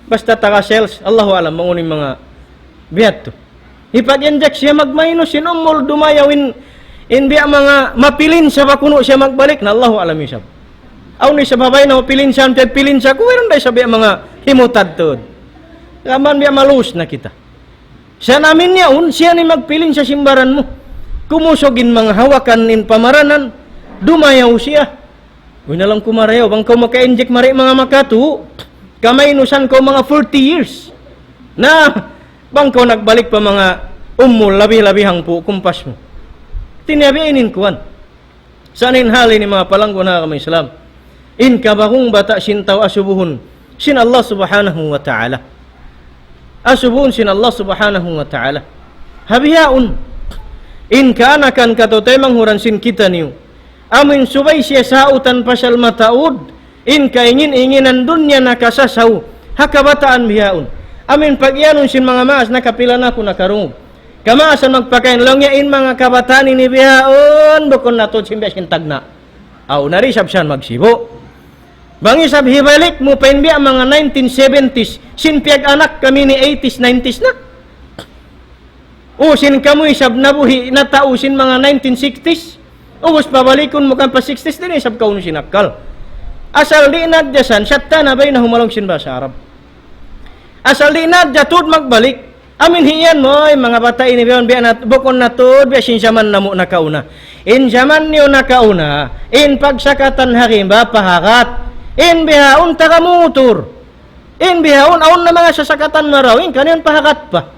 Basta taga cells, Allahu alam, manguning mga biyad to. Ipag-inject siya magmayno, sinumol, dumayawin, biya mga mapilin sa bakuno siya magbalik na Allahu alam isab. Aw ni sa babay na mapilin siya, pilin siya, kung meron tayo sabi mga himutad to. Kaman biya malus na kita. Siya namin niya, siya ni magpilin sa simbaran mo. Kumusogin mga hawakan in pamaranan, dumayaw siya. Uy na lang kumarayaw, bang kau maka-inject mari mga makatu, kamay inusan ko mga 40 years. Na, bang kau nagbalik pa mga umul, labi-labihang po, kumpas mo. Tinabiinin kuwan. Sanin hali ni mga palanggo na kami Islam. In kabakong bata sintaw asubuhun, sin Allah subhanahu wa ta'ala. Asubuhun sin Allah subhanahu wa ta'ala. Habiyaun, in kaanakan katotay manghuran sin kita niyo. Amin subay siya sautan pasal mataud, in kaingin-inginan dunya nakasasaw, hakabataan biyaun. Amin pagyanon sin mga maas nakapila na ako nakarungog. Kamaasan magpakain lang yain mga kabataan ini biyaon bukon nato simbiasin tagna. Aw narisab siyan magsibo. Bangisab hibalik mo pain biya mga 1970s sinpiag anak kami ni 80s 90s na. Usin kamu isab nabuhi na tausin mga 1960s. Ubos pabalikon mo kan pa 60s din isab kaun sinakal. Asal di nadyasan syatta na bay na humalong sinba sa Arab. Asal di nadyatod magbalik. Amin hiyan mo, mga bata ini biyan at bukon na to, biya sinsaman na mo nakauna. In zaman niyo nakauna, in pagsakatan harimba, pahakat. In bihaon tagamutor. In bihaon, aon na mga sasakatan marawin, kanyan pahakat pa.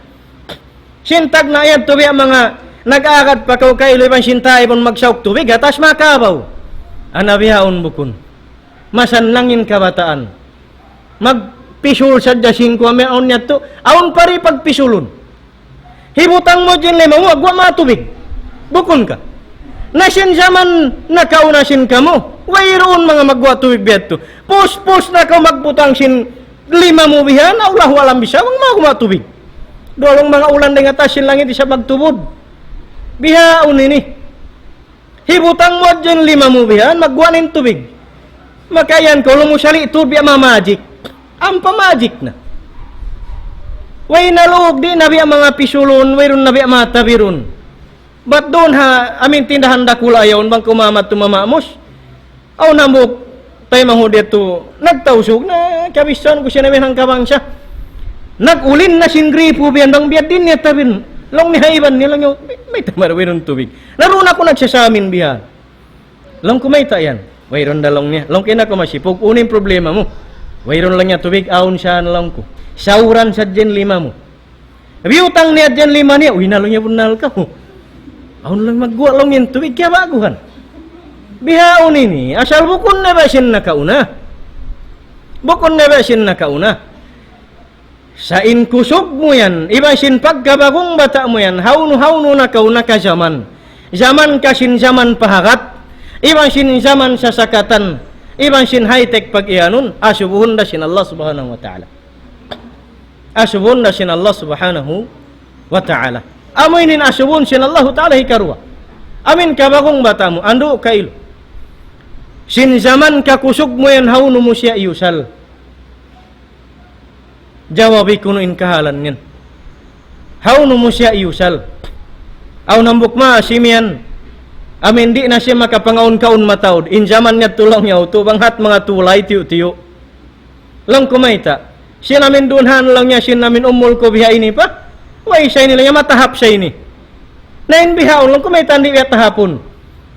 Sintag na yan, tubi ang mga nag-aagad pa kaw kayo, ibang sintay pon magsaok tubig, atas makabaw. Anabihaon bukon. Masanlangin kabataan. Pisul sa dasin ko may aon niya to. Aon pari pagpisulon. Hibutang mo dyan lima mo, agwa matubig. Bukon ka. Nasin zaman nakaunasin ka mo. Wayroon mga magwa tubig biyat to. Pus na ka magbutang sin lima mo bihan, Allah walang bisa, wang magwa tubig. Dolong mga ulan na nga tasin langit isa magtubod. Bihaon ini. Hibutang mo dyan lima mo bihan, magwanin tubig. Makayan ko, lumusali ito biya mamajik. Ang pamajik na. Way nalog di nabi ang mga pisulon, wayron nabi ang mga tabirun. Ba't doon ha, amin tindahan dakula ayaw, bang kumamat tumamamos? Aw namok, tayo mahudya to, nagtausog na, kabisan ko siya namin ang kabang siya. Nagulin na singripo biyan, bang biyad din niya tabin. Long ni haiban nilang yung, may tamar, wayron tubig. Naroon ako nagsasamin biyan. Long kumayta yan, wayron dalong niya. Long kina ko masipog, unin problema mo. Wayron lang niya tubig, aon siya na lang ko. Sauran sa dyan lima mo. Biutang niya dyan lima niya, uy nalo niya bunal ka mo. Aon lang magguwa lang yung tubig, kaya baguhan. Bihaon ini, asal bukon na ba sin nakauna? Bukon na ba sin nakauna? Sa inkusog mo yan, iba sin pagkabagong bata mo yan, hauno na kauna ka zaman. Zaman ka sin zaman pahakat, iba sin zaman sasakatan. Ibang sin high-tech pag-ianun, asubuhun na sin Allah subhanahu wa ta'ala. Asubuhun na sin Allah subhanahu wa ta'ala. Amoy asubuhun sin Allah ta'ala hikarwa. Amin kabagong bata mo, ando kailo. Sin zaman kakusog mo yan, hauno mo siya iusal. Jawabi kuno in kahalan yan. Hauno mo siya iusal. Aw nambuk ma, simian. Amin di na siya makapangaon-kaon mataod. In zaman niya tulong niya, tubanghat mga tulay, tiyo-tiyo. Lang kumaita. Siya namin dunhan lang niya, siya namin umul ko biha ini pa. Way siya nila niya, matahap siya ini. Nain bihaon lang kumaita, hindi biya tahapon.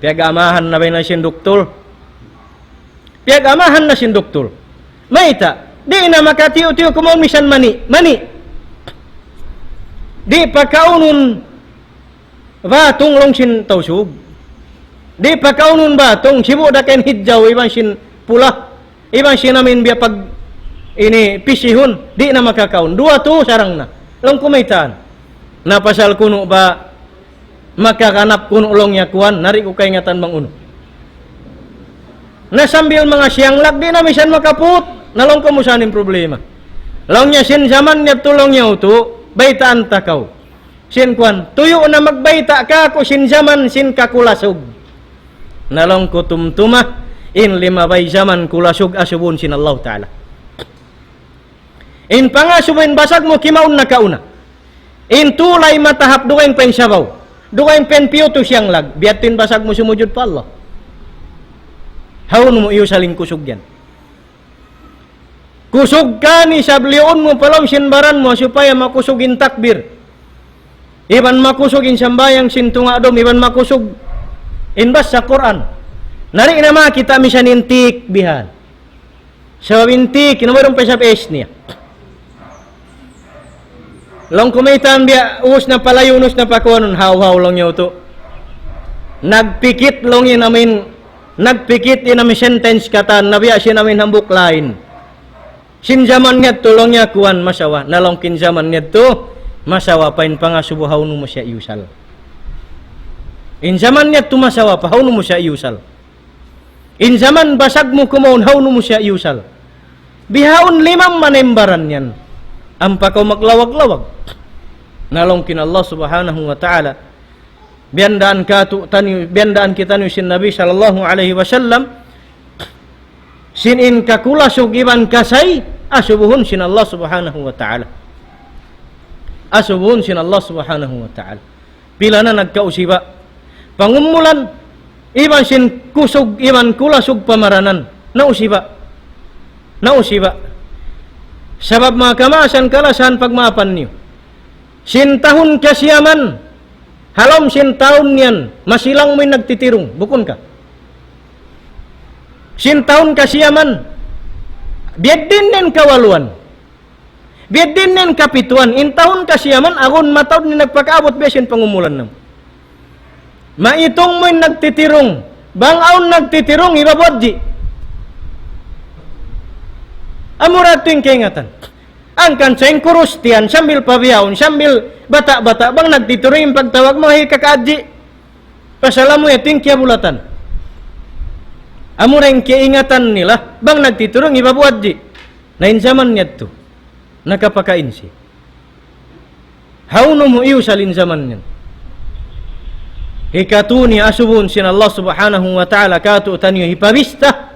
Piyag-amahan na ba na siya doktor? Piyag-amahan na siya doktor. Maita, di na makatiyo-tiyo kumaunisan mani. Mani. Di pagkaunon batong long sin tausog. Di pagkaunon batong sibo da kain hidjaw ibang sin pula. Ibang sin namin biya pag ini pisihon. Di na makakaon. Dua to sarang na. Long kumaitaan. Napasal kuno ba makakanap kuno long yakuan. Nari ko kay ngatan bang uno. Nasambil mga siyang lag. Di na misan makaput. Nalong kumusanin problema. Long niya sin zaman niya tulong niya uto. Baitaan takaw. Sin kuan. Tuyo na magbaita ka ako sin zaman sin kakulasog. nalong ko tumtumah in limabay zaman kulasog asubun sin Allah Ta'ala. In pangasubin basag mo kimaun na kauna. In tulay matahap duwain pen sabaw. Duwain pen piuto siyang lag. Biyatin basag mo sumujud pa Allah. Haun mo iyo saling kusog yan. Kusog ka ni sablion mo palong sinbaran mo supaya makusugin takbir. Iban makusugin sambayang sintunga dom. Iban makusog inbas sa Quran. Nari nama kita misan intik bihan. Sebab intik kinamarong pesap es niya. Long kumitan biya us na palayunos na pakuanon haw-haw long niyo to. Nagpikit long yun namin, nagpikit yun namin sentence katan, nabiya siya namin hambuk lain. Sinjaman niya to long niya kuan masawa, nalong kinjaman niya to, masawa pa in pangasubuhaw mo siya iusal. In zaman niya to masawa pa, haw mo siya iusal. In zaman basag mo kumaon, haw mo siya iusal. Bihaon 5 manembaran yan. Ang pakaw maglawag-lawag. Nalong kin Allah subhanahu wa ta'ala. Biandaan kita ni sin Nabi sallallahu alaihi wasallam. Sinin kakulasog iban kasay. Asubuhun sin Allah subhanahu wa ta'ala. Asubuhun sin Allah subhanahu wa ta'ala. Pila na nagkausiba. Pangumulan. Iban sin kusog, iban kulasog pamaranan. Nausiba. Nausiba. Sabab mga kamasan kalasan pagmapan niyo. Sintahun kasiyaman. Halom sintahun yan. Masilang mo'y nagtitirong. Bukon ka. Sintahun kasiyaman. Biad din nen kawaluan. Biad din nen kapituan. Intahun kasiyaman. Agon mataon ni nagpakaabot besin pangumulan nam. Maitong mo'y nagtitirong. Bangaon nagtitirong. Ibabodji. Amurat tuwing kaingatan. Ang kanseng kurustian, sambil pabiyaon, sambil bata-bata, bang nagtituring yung pagtawag mo, hey kakadji. Pasalamu ito yung kiabulatan. Amurat yung kaingatan nila, bang nagtiturong ibabuadji. Nain zaman niya ito, nakapakain si. Hauno mo iyo salin zaman niyan. Hikatuni asubun sin Allah subhanahu wa ta'ala katuutan yung hipabista.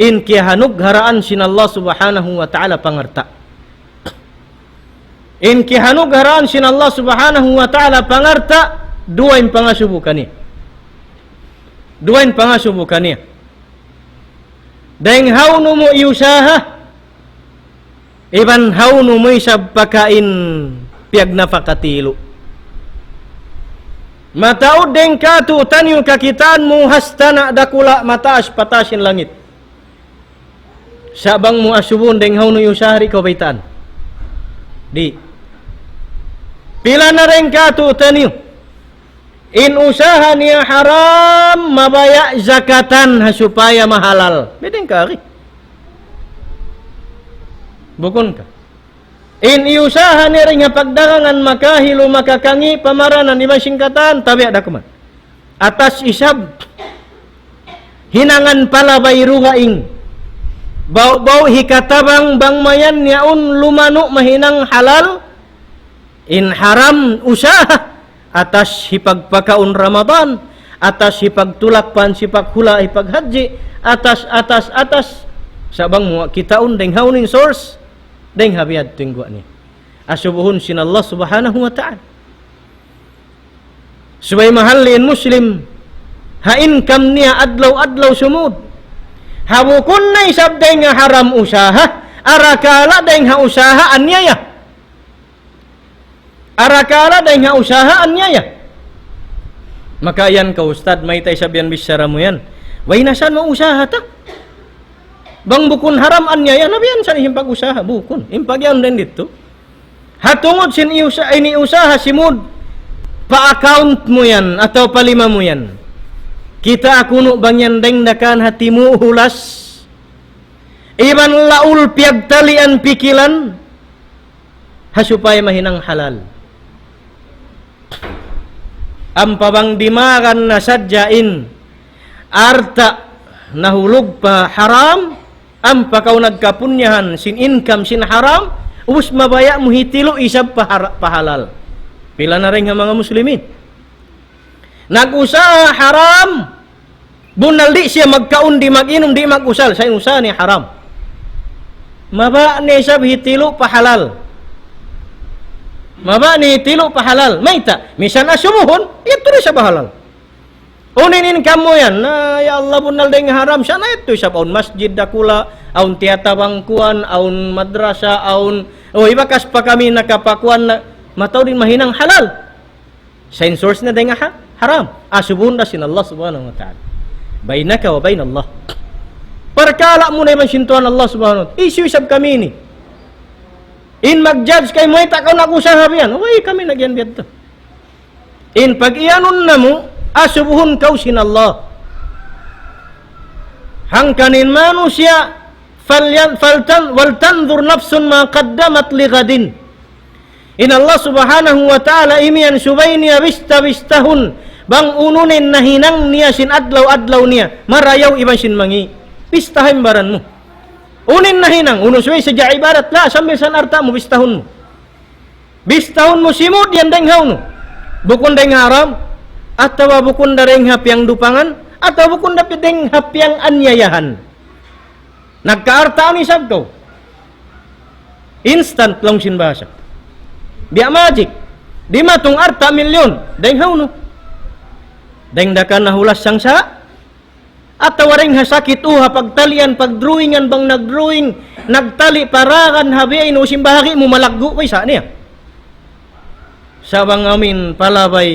In kihanug haraan sin Allah subhanahu wa ta'ala pangarta. In kihanug haraan sin Allah subhanahu wa ta'ala pangarta, duwain pangasubukan niya. Duwain pangasubukan niya. Dahil hauno mo iusaha, iban hauno mo isab pakain piyag napakatilo. Mataod deng katutan yung kakitaan mo hastana dakula mataas patasin langit. Sabang mo asubon deng hauno yung sahari kabaitaan. Di. Pila na rin katutan niyo. In usaha niya haram, mabaya zakatan supaya mahalal. Bedeng kari. Bukon ka. In iusaha niya rin nga pagdagangan makahilo makakangi pamaranan iba singkatan tabi ada kuman. Atas isab hinangan pala bayrugaing. Bau-bau hikatabang bangmayan niyaun lumano mahinang halal. In haram usaha atas hipagpakaun Ramadan, atas hipagtulakpan sipaghula hipaghaji, atas sabang mo kitaun deng hauning source deng habiad tingwa ni. Asubuhun sin Allah subhanahu wa ta'ala. Subay mahallin muslim hain kam niya adlaw sumud. Habukun na isab deng haram usaha, arakala deng ha usaha anyaya. Arakala dahil nga usahaan niya ya. Maka yan ka ustad, may tay sabihan bisara mo yan. Way nasan mo usaha ta? Bang bukun haram anya yan, nabiyan sa nihim pag-usaha, bukun. Impagyan din dito. Hatungod sin ini usaha simud, pa-account mo yan, atau palima mo yan. Kita akuno bang yan deng dakan hatimu hulas. Iban laul piag talian pikilan, hasupay mahinang halal. Ampabang dimakan na sadyain arta nahulog pa haram, ampakaw nagkapunyahan sin income sin haram, ubus mabaya mo hitilo isab pahalal. Pila na rin nga mga muslimin. Nag-usaha haram, Bunal di siya magkaon, di mag-inom, di mag-usal. Sa usa ni haram. Maba ni sab hitilo pa halal. Maba ni hitilo pa halal. Mayta, misan asumuhon, ito rin siya pa halal. Uninin kamo yan, na ya Allah bunal day nga haram, siya na ito siya paun masjid dakula, aun tiyatabang kuan, aun madrasa, aun, ibakas pa kami nakapakuan na, mataw din mahinang halal. Sign source na day nga haram. Asubun na sin Allah subhanahu wa ta'ala. Bainaka wa bain Allah. Parkala mo na yung sintuan Allah subhanahu wa ta'ala. Issue sab kami ni. In mag-judge kay mo, takaw na kusang habiyan. Uy, kami nagyan biyad to. In pag-iyanon na mo, asubuhon kau sin Allah. Hangkanin manu siya, waltanzur nafsun ma qaddamat li gadin. In Allah subhanahu wa ta'ala imian subay niya bista-bistahun bang ununin na hinang niya sin adlaw-adlaw niya marayaw iban sin mangi bistahin baran mo unin na hinang unusway sa ibarat la sambil san arta mo bistahun mo simod yan denghaw no bukun deng haram atau bukun dareng hapiang dupangan atau bukun deng hapiang anyayahan nagkaartaan isab ko instant lang sin bahasa biya magic di matong arta milyon denghaw no dengdakan nahulas sang sa at tawaring hasakit uha pagtalian pagdrawingan bang nagdrawing nagtali paragan habiin o simbahagi mo malaggo kay sa niya sa bang amin palabay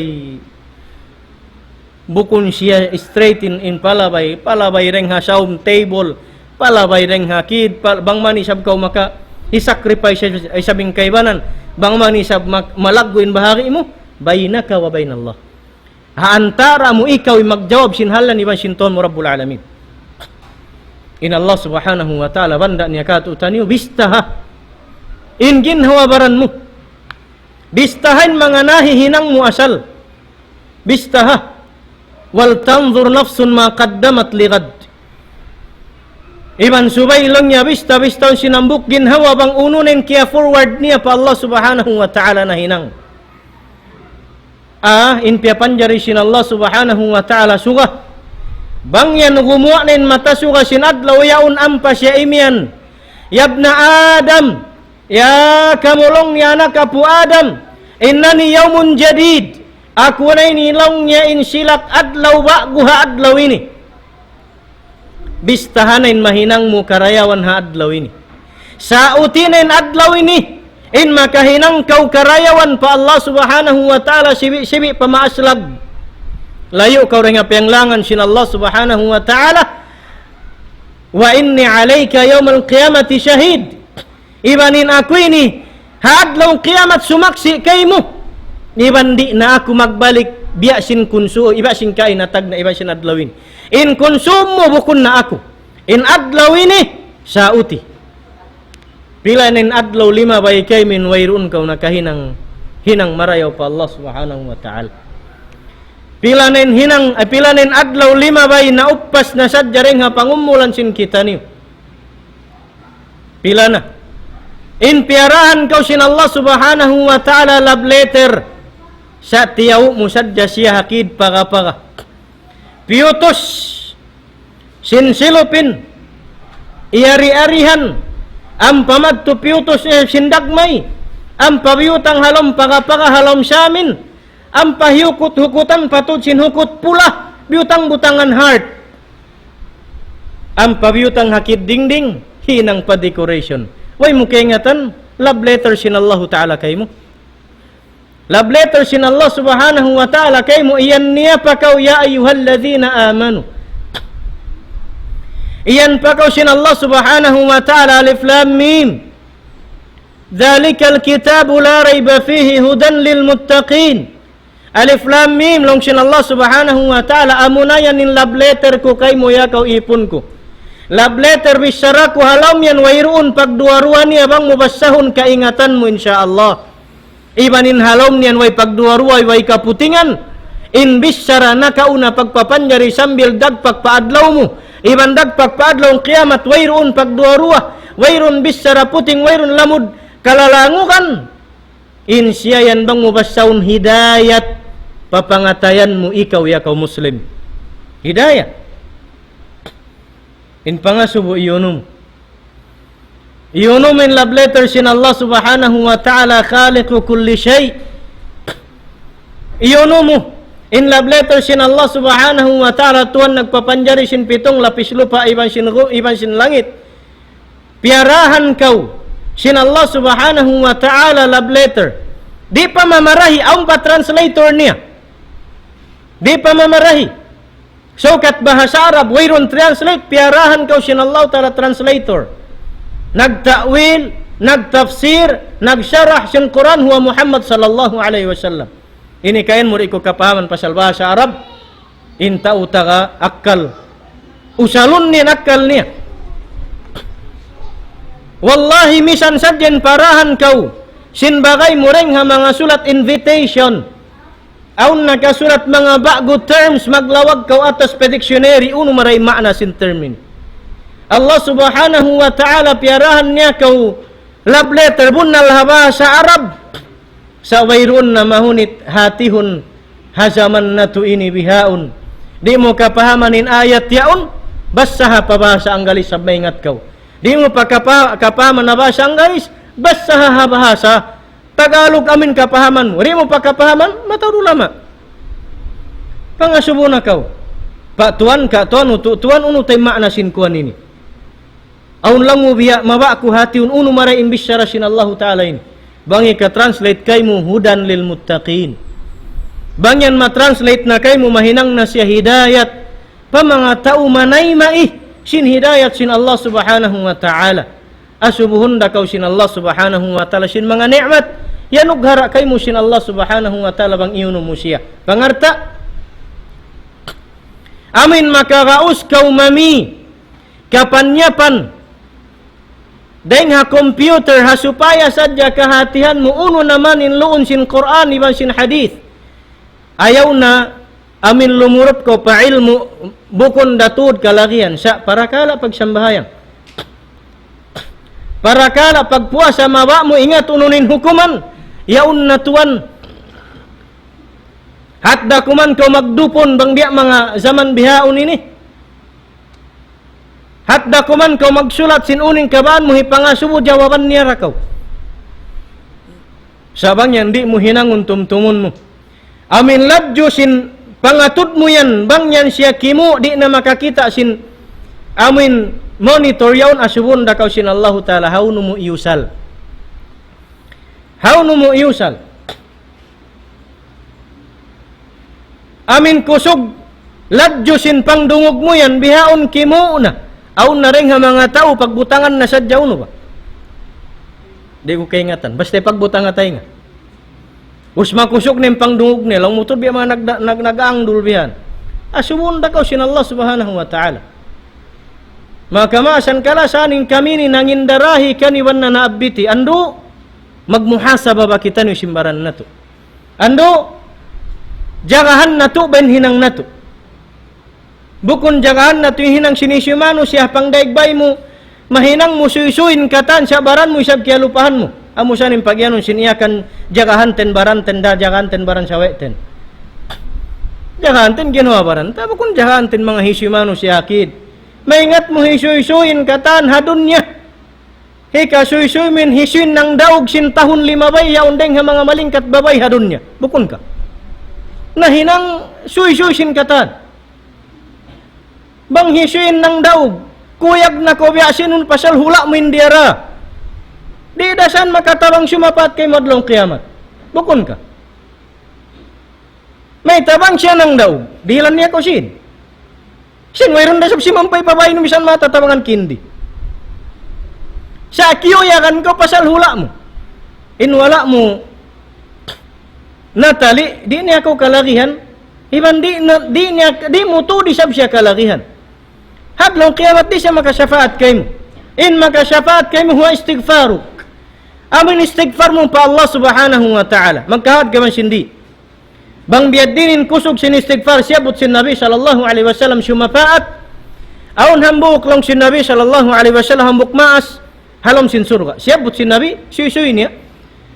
bukon siya straight in palabay reng ha saum table palabay reng ha kid bang manisab ka maka i-sacrifice ay sabing kaibanan bang manisab malaggo in bahagi mo bainaka wa bainallah. Haantara mo ikaw magjawab sinhalan iban sinton mo Rabbul Alamin. In Allah subhanahu wa ta'ala banda niya katutaniyo bistaha in ginhawabaran mo bistahan mga nahihinang mo asal bistaha wal tanzur nafsun ma qaddamat ligad iban subay lang niya bista sinambuk ginhawa bang ununin kaya forward niya pa Allah subhanahu wa ta'ala na hinang in piapanjari sin Allah subhanahu wa ta'ala suga bang yan gumuwa nin mata suga sinadlaw yaun ampas ya imian yabna Adam ya kamulong ya anak apu Adam innani yaumun jadid aku na inilong niya insilat adlaw ba guha adlaw ini bistahanin mahinang mo karayawan ha adlaw ini sa utinin adlaw ini in makahinang kau karayawan pa Allah subhanahu wa ta'ala sibi pamaaslag layo kau rin apianglangan sin Allah subhanahu wa ta'ala wa inni alayka yawmal qiyamati shahid ibanin ako ini hadlaw kiamat sumaksi kay mo iban di na ako magbalik biya sin kunso iba sin kain natag na iba sin adlawin in konsumo bukun na ako in adlawini sa uti pilanin adlaw lima bay kay min wayrun kau nakahinang marayaw pa Allah subhanahu wa ta'ala pilanin adlaw lima bay nauppas na sadyaring ha pangumulan sin kita niyo pilana in piarahan kau sin Allah subhanahu wa ta'ala love letter sa tiyaw mo sadya siya hakid paga piutos sin silupin iari-arihan ang pamadto piutos sindagmay ang pabiyutang halom pagapaka halom samin ang pahiyukot-hukutan patud sinhukot pula biyutang butangan heart ang pabiyutang hakid dingding hinang pa decoration way mo kaingatan love letter sin Allah ta'ala kay mo love letter sin Allah subhanahu wa ta'ala kay mo iyan niya pakaw ya ayyuhalladhina amanu iyan pakaw sin Allah subhanahu wa ta'ala alif lam mim dhalikal kitabu la rayba fihi hudan lil muttaqin alif lam mim long sin Allah subhanahu wa ta'ala amunayan in love letter ko kay mo yakaw ipon ko love letter bisara ko halam yan wayroon pagduwaruan niya bang mubasahon kaingatan mo insyaallah ibanin halom niyan way pagduwaruay way kaputingan in bisara nakauna pagpapanjari sambil dagpag paadlaw mo iban dagpag paadlaw kiamat wayroon pagduwaruwa wayroon bisara puting wayroon lamud kalalangukan in siya yan bang mubasahon hidayat papangatayan mo ikaw muslim hidayat in pangasubo iyunum. Iyunum in love letter sin Allah subhanahu wa ta'ala khaliqu kulli shay. Iyunum in love letter sin Allah subhanahu wa ta'ala tuan nagpapanjari sin pitong lapis lupa iban sin langit. Piarahan kau sin Allah subhanahu wa ta'ala love letter. Di pa mamarahi ang pa-translator niya. Di pa mamarahi. So kat bahasa Arab, wayron translate, piarahan kau sin Allah ta'ala translator. Nagta'wil, nagtafsir, nagsyarah sin Quran huwa Muhammad sallallahu alaihi wasallam. Ini kain mo iko kapahaman pasal bahasa Arab. Inta utaga akal. Usalun ni nakal niya. Wallahi misan sadyan parahan kau. Sin bagay mureng ha mga sulat invitation. Aun nakasulat mga bago terms maglawag kau atas pe dictionary uno maray makna sin term ini. Allah subhanahu wa ta'ala piarahan niya kau love letter bunnal haba sa Arab. Sa wayrun na mahunit hatihun hazaman natu ini bihaun. Di mo kapahamanin ayat yaun basta ha pabasa ang galis sa maingat kau. Di mo pa kapahaman na basa ang galis basta bahasa Tagalog amin kapahaman mo. Di mo pa kapahaman, matawdo lama. Pangasubo na kau. Tuan utuan uno tay makna sin kuan ini. Aun lang mo biya mabaku hati uno maray imbis syara sin Allah Ta'ala ini. Bangi ka translate kay mo hudan lil muttaqin. Bangyan ma-translate na kay mo mahinang na siya hidayat. Pa mga tao manay maih sin hidayat sin Allah Subhanahu wa Ta'ala. Asubuhun da kau sin Allah subhanahu wa ta'ala sin mga ni'mat yanug hara kay mo sin Allah subhanahu wa ta'ala bang iuno mo siya pangarta amin makaraos kau mami kapanyapan deng ha computer ha supaya sadya kahatihan mo uno naman in luon sin Quran iban sin hadith ayaw na amin lumurot ko pa ilmu bukon datud kalagian sa para kala pagsambahayan. Para kala pagpuasa mawa mo ingat ununin hukuman yaun na tuan hatda kuman kau magdupon bang dia mga zaman bihaon ini hatda kuman kau magsulat sin uning kabaan mo hipangasubo jawaban niya rakaw sabang yan di mo hinangon tumtumun mo amin labjo sin pangatud mo yan bang yan siya kimo di na makakita sin amin monitor yaun asubun da kau sin Allah Ta'ala haunu mo iusal amin kusog ladyo sin pangdungog mo yan bihaon kimo na aun na rin ha mga tao pagbutangan na sadyaw no ba di ko kaingatan basta pagbutangan tayo nga usma kusog na yung pangdungog nila ang motor biya mga nag-aangdul bihan asubun da kau sin Allah Subhanahu wa Ta'ala. Maka maasan kala saning kami ni nangindarahi kaniwan na naabiti. Ando, magmuhasaba ba kita ni simbaran na to? Ando, jagahan na to ben hinang na to. Bukon jagahan na to hinang sinisimano siya pang daigbay mo, mahinang mo suysuin katan sa baran mo isab kialupahan mo. Amo saning pagyanon siniyakan jagahan ten baran ten da jagahan ten baran saweten. Jagahan ten ginawa baran. Tabo kung jagahan ten mga hisimano siya akid. Maingat mo hisuy-suyin katan hadun niya. Hika suy-suy min hisuin ng daog sin tahun 5 bay yaundeng ha mga malingkat babay hadun niya. Bukon ka. Nahinang suy-suy sin katan. Bang hisuin ng daog. Kuyag na ko biyasin pasal hula mo indiyara. Di dasan makatalong sumapat kay madlong kiamat. Bukon ka. May tabang siya ng daog. Dilan niya ko sin. Sin mayroon na sab si mampay babay no bisan matatabangan kindi. Sa kiyoyakan ko pasal hula mo. Inwala mo natali di niya ko kalagihan. Iban di mo to di sab siya kalagihan. Hadlong kiamat di siya makasyafaat kay mo. In makasyafaat kay mo huwa istighfaruk. Amin istighfar mo pa Allah Subhanahu wa Ta'ala. Magkahad ka man sindi. Bang biad dinin kusog sin istighfar siyabot sin Nabi sallallahu alaihi wasallam sumafaat aun hambuk long sin Nabi sallallahu alaihi wasallam hambuk maas halom sin surga siyabot sin Nabi suy niya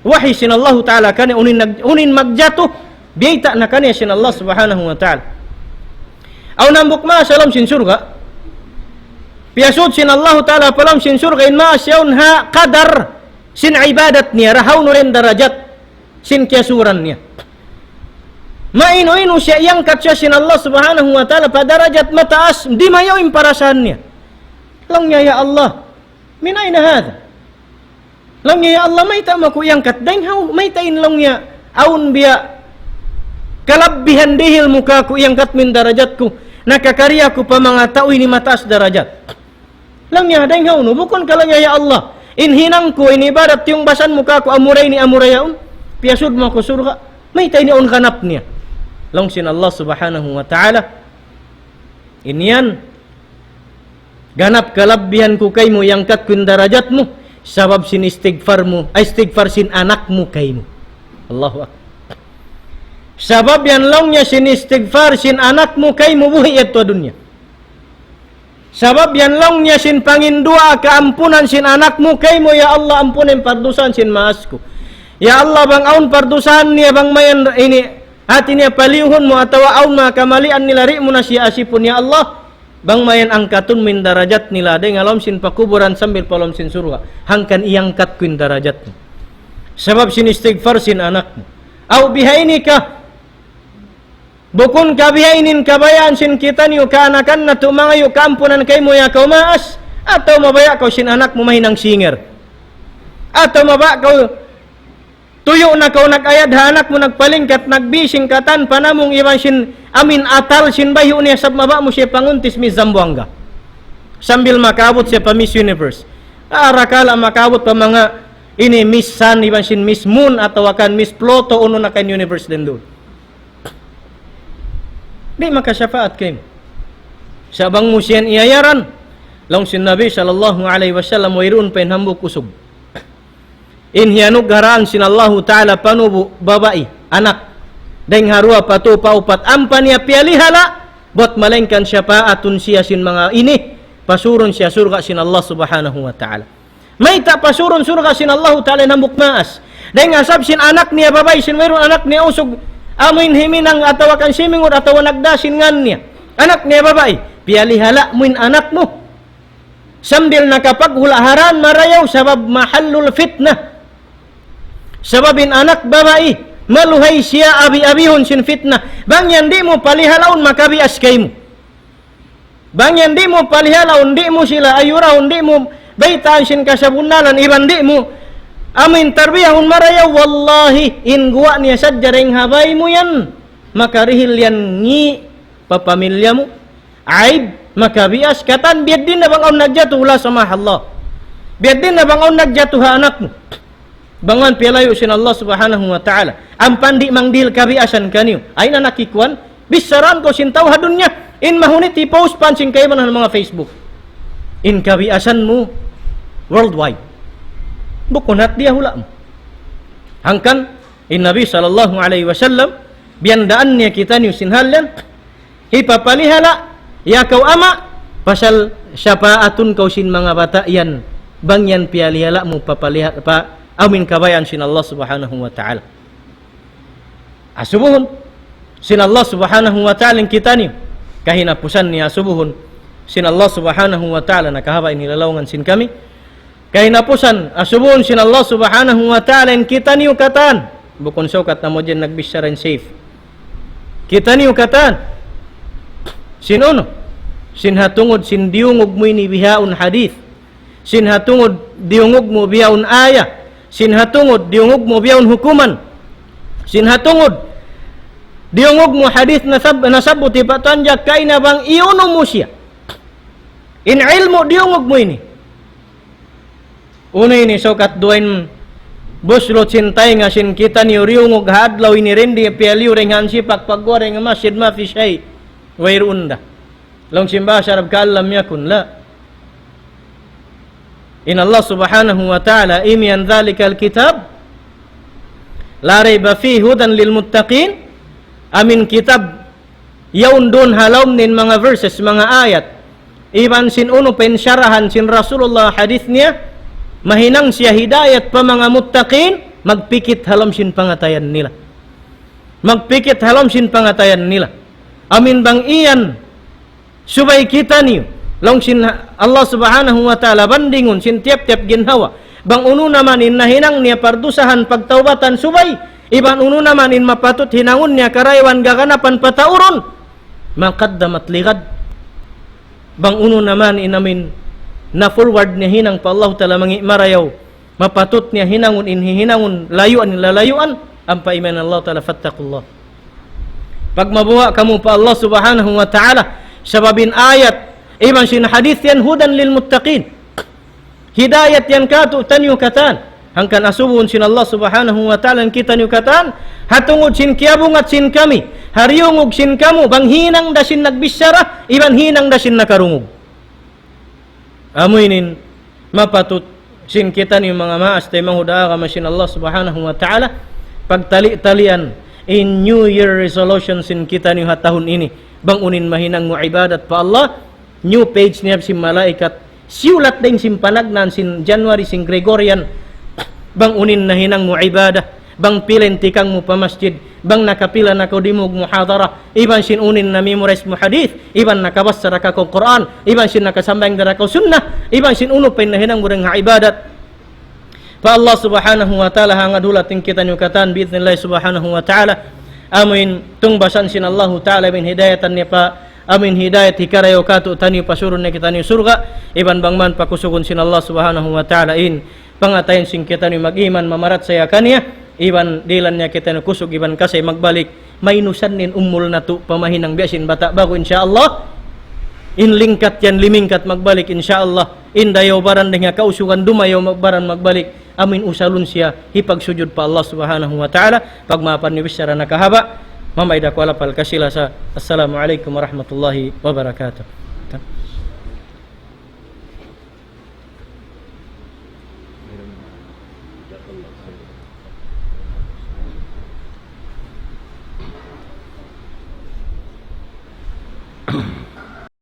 wahi sin Allah Ta'ala kani unin magjatuh biita na kani sin Allah Subhanahu wa Ta'ala aun hambuk maas halom sin surga Piasud sin Allah Ta'ala palam sin surga in maas yaun ha qadar sin ibadat niya rahaw no rin darajat sin kiasuran niya. Maino-ino siya iangkat siya sin Allah Subhanahu wa Ta'ala pa darajat mataas di mayaw imparasan niya. Lang niya ya Allah, min ayna hadha? Lang niya ya Allah, may tama ko iangkat daing haw may tain lang niya aun biya kalabbihan dihil muka ko iangkat min darajat ko nakakarya ko pa mga tao ini mataas darajat. Lang niya daing haw no bukon ka lang niya ya Allah. Inhinang ko inibadat yung basan muka ko amuray ni amurayaon piasud mo ko surga may tayo ni on kanap niya lang sin Allah Subhanahu wa Ta'ala inyan ganap kalabbihan ko kay mo yangkat kun darajat mo sabab sin istighfar mo ay istighfar sin anak mo kay mo. Allahu akbar. Sabab yan lang niya sin istighfar sin anak mo kay mo buhi ito dunya. Sabab yan lang niya sin pangindua kaampunan sin anak mo kay mo ya Allah ampunin pardusan sin maas ko. Ya Allah bang aun pardusan niya bang mayan ini hati niya palihun mo atawa aun mga kamalian nilari mo na siya asipun ya Allah bang mayan angkatun min darajat nila day ngalom sin pakuburan sambil palom sin surga hangkan iangkat kuin darajat mo. Sabab sin istighfar sin anak mo. Au bihaini ka bukun kabiyainin kabayaan sin kita niyo kaanakan na tumangayo kampunan kay mo ya kaumaas atau mabaya kau sin anak mo mahinang singer atau mabaya kau tuyo na kau nagayad ha anak mo nagpalingkat nagbising katan panamong iban sin amin atal sin bayo niya sab maba mo siya panguntis Miss Zamboanga sambil makabot siya pa Miss Universe arakala makabot pa mga ini Miss Sun iban sin Miss Moon atau akan Miss Pluto uno na kan universe din doon. Di makasyafaat kayo. Sabang mo siyan iayaran. Lang sin Nabi sallallahu alaihi wasallam wairoon pa inhambuk usog. Inhianug haraan sin Allah Ta'ala panubo babae, anak. Deng harua patu paupat ampan niya pialihala. Bot malengkan syafaatun siya sin mga ini. Pasurun siya surga sin Allah Subhanahu wa Ta'ala. May ta pasurun surga sin Allah Ta'ala inhambuk maas. Deng asab sin anak niya babae, sin wairoon anak niya usog. Amin himinang atawakan simingur atawa nagdasin ngan niya anak niya babae pialihala muin anak mo sambil nakapaghulaharan marayaw sabab mahallul fitnah sababin anak babae maluhay siya abi-abihon sin fitnah bang yan di mo palihalaon makabias kay mo bang yan di mo palihalaon di mo sila ayuraon di mo baitaan sin kasabunalan iban di mo amin tarbiyahun marayaw wallahi in guwa niya sadya ring habay mo yan makarihil yan ngi papamilya mo aib makabias katan biad din na bang ang nagyatuh la sama Allah biad din na bang ang nagyatuh anak mo bangan pialayo sin Allah Subhanahu wa Ta'ala ang pandi mangdil kabiasan kaniyo ay na nakikuan bisaran ko sin tawhadun niya in mahunit i-post pansing kayo man ng mga Facebook in kabiasan mo worldwide bukunat dia hula mo. Hangkan in Nabi sallallahu alaihi wasallam biandaan niya kita niyo sinhalan ipapalihala ya kau ama pasal syafaatun kau sin mga bata yan bang yan pialihala mo papalihat pa amin kabayan sin Allah Subhanahu wa Ta'ala. Asubuhon sin Allah Subhanahu wa Ta'ala kita niyo kahinapusan niya asubuhon sin Allah Subhanahu wa Ta'ala nakahaba inilalawangan sin kami kahinapusan asubon sin Allah Subhanahu wa Ta'ala kita niyo katan bukon sokat na mo dyan nagbisaran safe kita niyo katan sin uno sin hatungod sin diungog mo ini bihaun hadith sin hatungod diungog mo bihaun aya sin hatungod diungog mo bihaun hukuman sin hatungod diungog mo hadith nasabuti patanjak kay na bang iuno mo siya in ilmu diungog mo ini una ini sokat duain buslo cintay nga sin kita ni riungog hadlaw ini rendi pialiw ring sipak paggoreng masjid ma fi shay wairunda long simba syarab kallam yakun la in Allah Subhanahu wa Ta'ala imian dhalikal kitab la rayba fihi hudan lil muttaqin amin kitab yaun dun halom nin mga verses mga ayat iban sin uno pensyarahan sin Rasulullah hadithnya mahinang siya hidayat pa mga muttaqin magpikit halom sin pangatayan nila magpikit halom sin pangatayan nila amin bang iyan subay kita niyo long sin Allah subhanahu wa ta'ala bandingon sin tiap-tiap ginhawa. Bang uno naman in nahinang niya pardusahan pagtaubatan subay. Iban uno naman in mapatut hinangon niya karaywan gaganapan patauron. Makaddamat ligad. Bang uno naman inamin na forward niya hinang pa Allah ta'ala mangi marayaw. Mapatut niya hinangon in hihinangon layuan nilalayuan. Ang paiman Allah ta'ala fattakullah. Pag mabuha kamu pa Allah subhanahu wa ta'ala sababin ayat iban sin hadith yan hudan lil muttaqin. Hidayat yan kato tanyo katan. Hangkan asubun sin Allah subhanahu wa ta'ala kita nyo katan. Hatungod sin kiabungat sin kami. Hariyungog sin kamu. Bang hinang da sin nagbisyara. Iban hinang da sin nakarungog. Amuinin mapatut sin kita nyo mga maas. Tay manghudaa kama sin Allah subhanahu wa ta'ala. Pagtali-talian in New Year resolution sin kita nyo hatahon ini. Bang unin mahinang mo ibadat pa Allah. New page niya sin malaikat. Siulat din sin panagnan sin January sin Gregorian. Bang unin na hinang mo ibadah. Bang pilin tikang mo pa masjid. Bang nakapila na ko dimog muhadara. Iban sin unin na memorize mo hadith. Iban nakabasara ka ko Quran. Iban sin nakasambang dara ko sunnah. Iban sin uno pa na hinang mo rin ibadat. Pa Allah subhanahu wa ta'ala hangadulat ting kita nyukatan biidhnillah subhanahu wa ta'ala. Amin tung basan sin Allah ta'ala min hidayatan niya pa. Amin hidayat hikarayo katu tani pasurun na kita ni surga. Iban bangman pakusukun sin Allah subhanahu wa ta'ala in pangatayin sin kita ni mag-iman mamarat saya kanya. Iban dilan niya kita ni kusuk iban kasi magbalik. Mainusan nin umul na tu pamahinang biasin bata bago insyaallah. In lingkat yan limingkat magbalik insyaallah. In dayaw baran nga kausukan dumayaw magbaran magbalik. Amin usalun siya hipagsujud pa Allah subhanahu wa ta'ala. Pagmapan ni bisyara nakahaba. Mamayda ko alapal kasila sa Assalamualaikum warahmatullahi wabarakatuh.